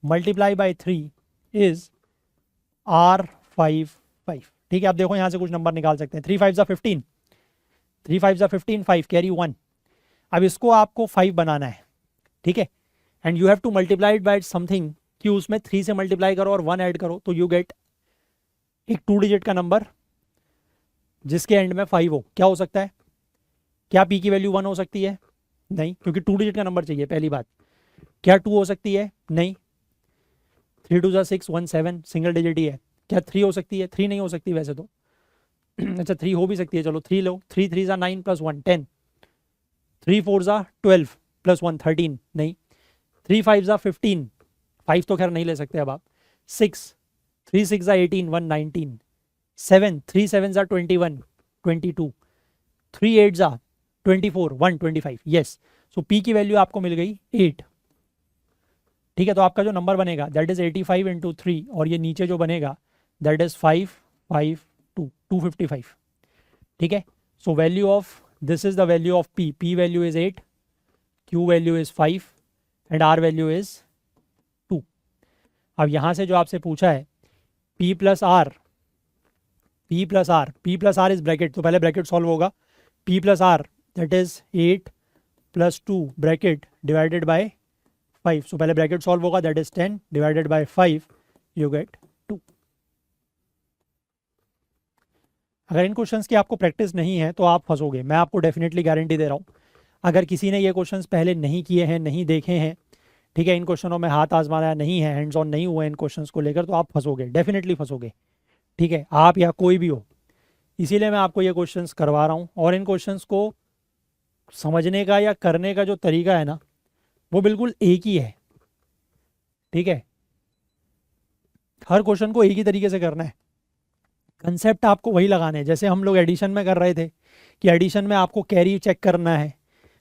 multiply by 3 is R55, ठीक है। आप देखो यहाँ से कुछ नंबर निकाल सकते हैं, 3 5 15, 3 5 15, 5 कैरी 1। अब इसको आपको 5 बनाना है, ठीक है, and you have to multiply it by something, कि उसमें 3 से मल्टीप्लाई करो और 1 ऐड करो, तो यू गेट एक 2 डिजिट का नंबर जिसके एंड में 5 हो। क्या हो सकता है, क्या P की वैल्यू 1 हो सकती है, नहीं, क्योंकि 2 डिजिट का नंबर चाहिए, पहली बात। क्या 2 हो सकती है, नहीं, 3 2 6 1 7 सिंगल डिजिट ही है। क्या 3 हो सकती है, 3 नहीं हो सकती वैसे तो अच्छा 3 हो भी सकती है, चलो 3 लो, 3 3 9 प्लस 1 10, 3 4 12 प्लस 1 13, नहीं, 3 5 15, 5 तो खैर नहीं ले सकते अब आप, 6 3 6 18 1 19, 7 3 7 21 22, 3 8 24 1 25, यस। सो P की वैल्यू आपको मिल गई 8, ठीक है। तो आपका जो नंबर बनेगा दैट इज 85 इंटू 3, और ये नीचे जो बनेगा दैट इज 5 5 2 255, ठीक है। So value of this is the value of P value is 8, Q value is 5 and R value is 2। अब यहाँ से जो आपसे पूछा है P plus R is bracket, तो पहले ब्रैकेट सॉल्व होगा, P plus R that is 8 plus 2 bracket divided by 5। सो पहले ब्रैकेट सॉल्व होगा, that is 10 divided by 5, you get 2। अगर इन क्वेश्चंस की आपको प्रैक्टिस नहीं है तो आप फंसोगे, मैं आपको डेफिनेटली गारंटी दे रहा हूँ। अगर किसी ने ये क्वेश्चंस पहले नहीं किए हैं, नहीं देखे हैं, ठीक है, इन क्वेश्चनों में हाथ आजमाया नहीं है, हैंड्स ऑन नहीं हुआ इन क्वेश्चंस को लेकर, तो आप फंसोगे, डेफिनेटली फंसोगे। ठीक है, आप या कोई भी हो, इसीलिए मैं आपको ये क्वेश्चंस करवा रहा हूँ। और इन क्वेश्चंस को समझने का या करने का जो तरीका है ना, वो बिल्कुल एक ही है। ठीक है, हर क्वेश्चन को एक ही तरीके से करना है, कंसेप्ट आपको वही लगाने हैं। जैसे हम लोग एडिशन में कर रहे थे कि एडिशन में आपको कैरी चेक करना है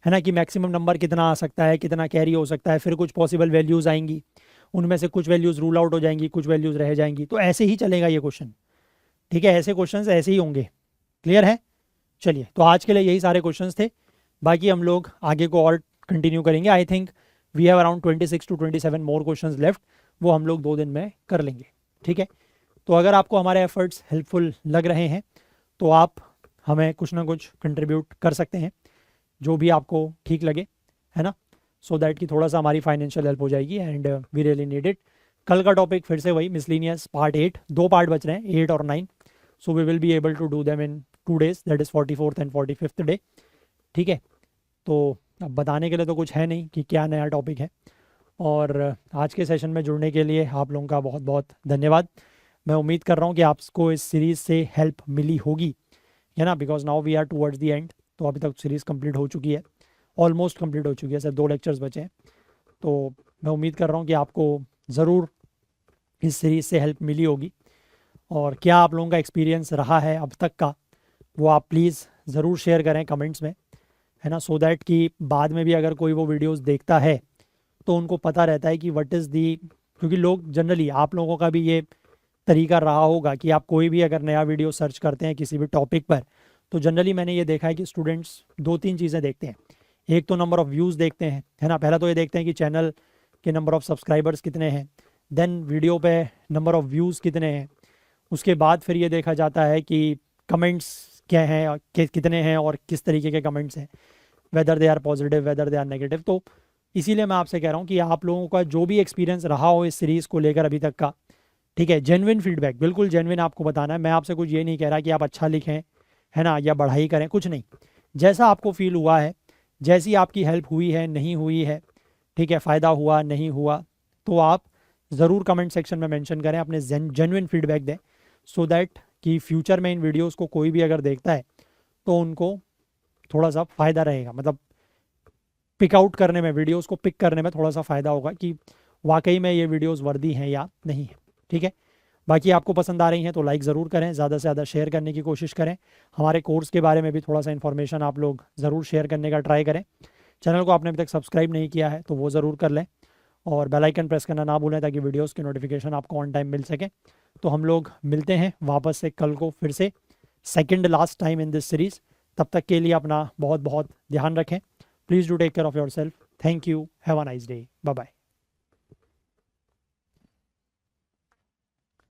ना, कि मैक्सिमम नंबर कितना आ सकता है, कितना कैरी हो सकता है, फिर कुछ पॉसिबल वैल्यूज़ आएंगी, उनमें से कुछ वैल्यूज़ रूल आउट हो जाएंगी, कुछ वैल्यूज़ रह जाएंगी। तो ऐसे ही चलेगा ये क्वेश्चन। ठीक है, ऐसे क्वेश्चंस ऐसे ही होंगे। क्लियर है? चलिए, तो आज के लिए यही सारे क्वेश्चंस थे, बाकी हम लोग आगे को और कंटिन्यू करेंगे। I think we have around 26 to 27 more questions left, वो हम लोग 2 दिन में कर लेंगे। ठीक है, तो अगर आपको हमारे एफर्ट्स हेल्पफुल लग रहे हैं तो आप हमें कुछ ना कुछ कंट्रीब्यूट कर सकते हैं, जो भी आपको ठीक लगे, है ना, सो दैट कि थोड़ा सा हमारी फाइनेंशियल हेल्प हो जाएगी, and we really need it. कल का टॉपिक फिर से वही मिसलिनियस पार्ट 8, 2 पार्ट बच रहे हैं, 8 और 9। So we will be able to do them in 2 days, that is 44th and 45th day. ठीक है, तो अब बताने के लिए तो कुछ है नहीं कि क्या नया टॉपिक है। और आज के सेशन में जुड़ने के लिए आप लोगों का बहुत बहुत धन्यवाद। मैं उम्मीद कर रहा हूँ कि आपको इस सीरीज़ से हेल्प मिली होगी, है ना, because now we are towards the end. तो अभी तक सीरीज़ कंप्लीट हो चुकी है, ऑलमोस्ट कंप्लीट हो चुकी है, सिर्फ 2 लेक्चर्स बचे हैं। तो मैं उम्मीद कर रहा हूँ कि आपको ज़रूर इस सीरीज़ से हेल्प मिली होगी। और क्या आप लोगों का एक्सपीरियंस रहा है अब तक का, वो आप प्लीज़ ज़रूर शेयर करें कमेंट्स में, है ना, सो दैट कि बाद में भी अगर कोई वो वीडियोस देखता है तो उनको पता रहता है कि व्हाट इज़ दी, क्योंकि लोग जनरली, आप लोगों का भी ये तरीका रहा होगा कि आप कोई भी अगर नया वीडियो सर्च करते हैं किसी भी टॉपिक पर, तो जनरली मैंने ये देखा है कि स्टूडेंट्स 2-3 चीज़ें देखते हैं। एक तो नंबर ऑफ़ व्यूज़ देखते हैं, है ना, पहला तो ये देखते हैं कि चैनल के नंबर ऑफ़ सब्सक्राइबर्स कितने हैं, देन वीडियो पे नंबर ऑफ़ व्यूज़ कितने हैं, उसके बाद फिर ये देखा जाता है कि कमेंट्स क्या हैं और कितने हैं और किस तरीके के कमेंट्स हैं, whether they are positive, whether they are negative. तो इसीलिए मैं आपसे कह रहा हूँ कि आप लोगों का जो भी एक्सपीरियंस रहा हो इस सीरीज़ को लेकर अभी तक का, ठीक है, जेन्युइन फीडबैक, बिल्कुल जेन्युइन आपको बताना है। मैं आपसे कुछ ये नहीं कह रहा कि आप अच्छा लिखें, है ना, या बढ़ाई करें, कुछ नहीं। जैसा आपको फील हुआ है, जैसी आपकी हेल्प हुई है, नहीं हुई है, ठीक है, फ़ायदा हुआ नहीं हुआ, तो आप ज़रूर कमेंट सेक्शन में मेंशन करें, अपने जेन्युइन फीडबैक दें, सो दैट कि फ्यूचर में इन वीडियोस को कोई भी अगर देखता है तो उनको थोड़ा सा फ़ायदा रहेगा, मतलब पिक आउट करने में, वीडियोस को पिक करने में थोड़ा सा फ़ायदा होगा कि वाकई में ये वीडियोस वर्दी हैं या नहीं है। ठीक है, बाकी आपको पसंद आ रही हैं तो लाइक ज़रूर करें, ज़्यादा से ज़्यादा शेयर करने की कोशिश करें। हमारे कोर्स के बारे में भी थोड़ा सा इन्फॉर्मेशन आप लोग ज़रूर शेयर करने का ट्राई करें। चैनल को आपने अभी तक सब्सक्राइब नहीं किया है तो वो ज़रूर कर लें, और बेल आइकन प्रेस करना ना भूलें ताकि वीडियोस की नोटिफिकेशन आपको ऑन टाइम मिल सके। तो हम लोग मिलते हैं वापस से कल को, फिर से second last time in this series. तब तक के लिए अपना बहुत बहुत ध्यान रखें। Please do take care of yourself. Thank you, have a nice day, bye bye.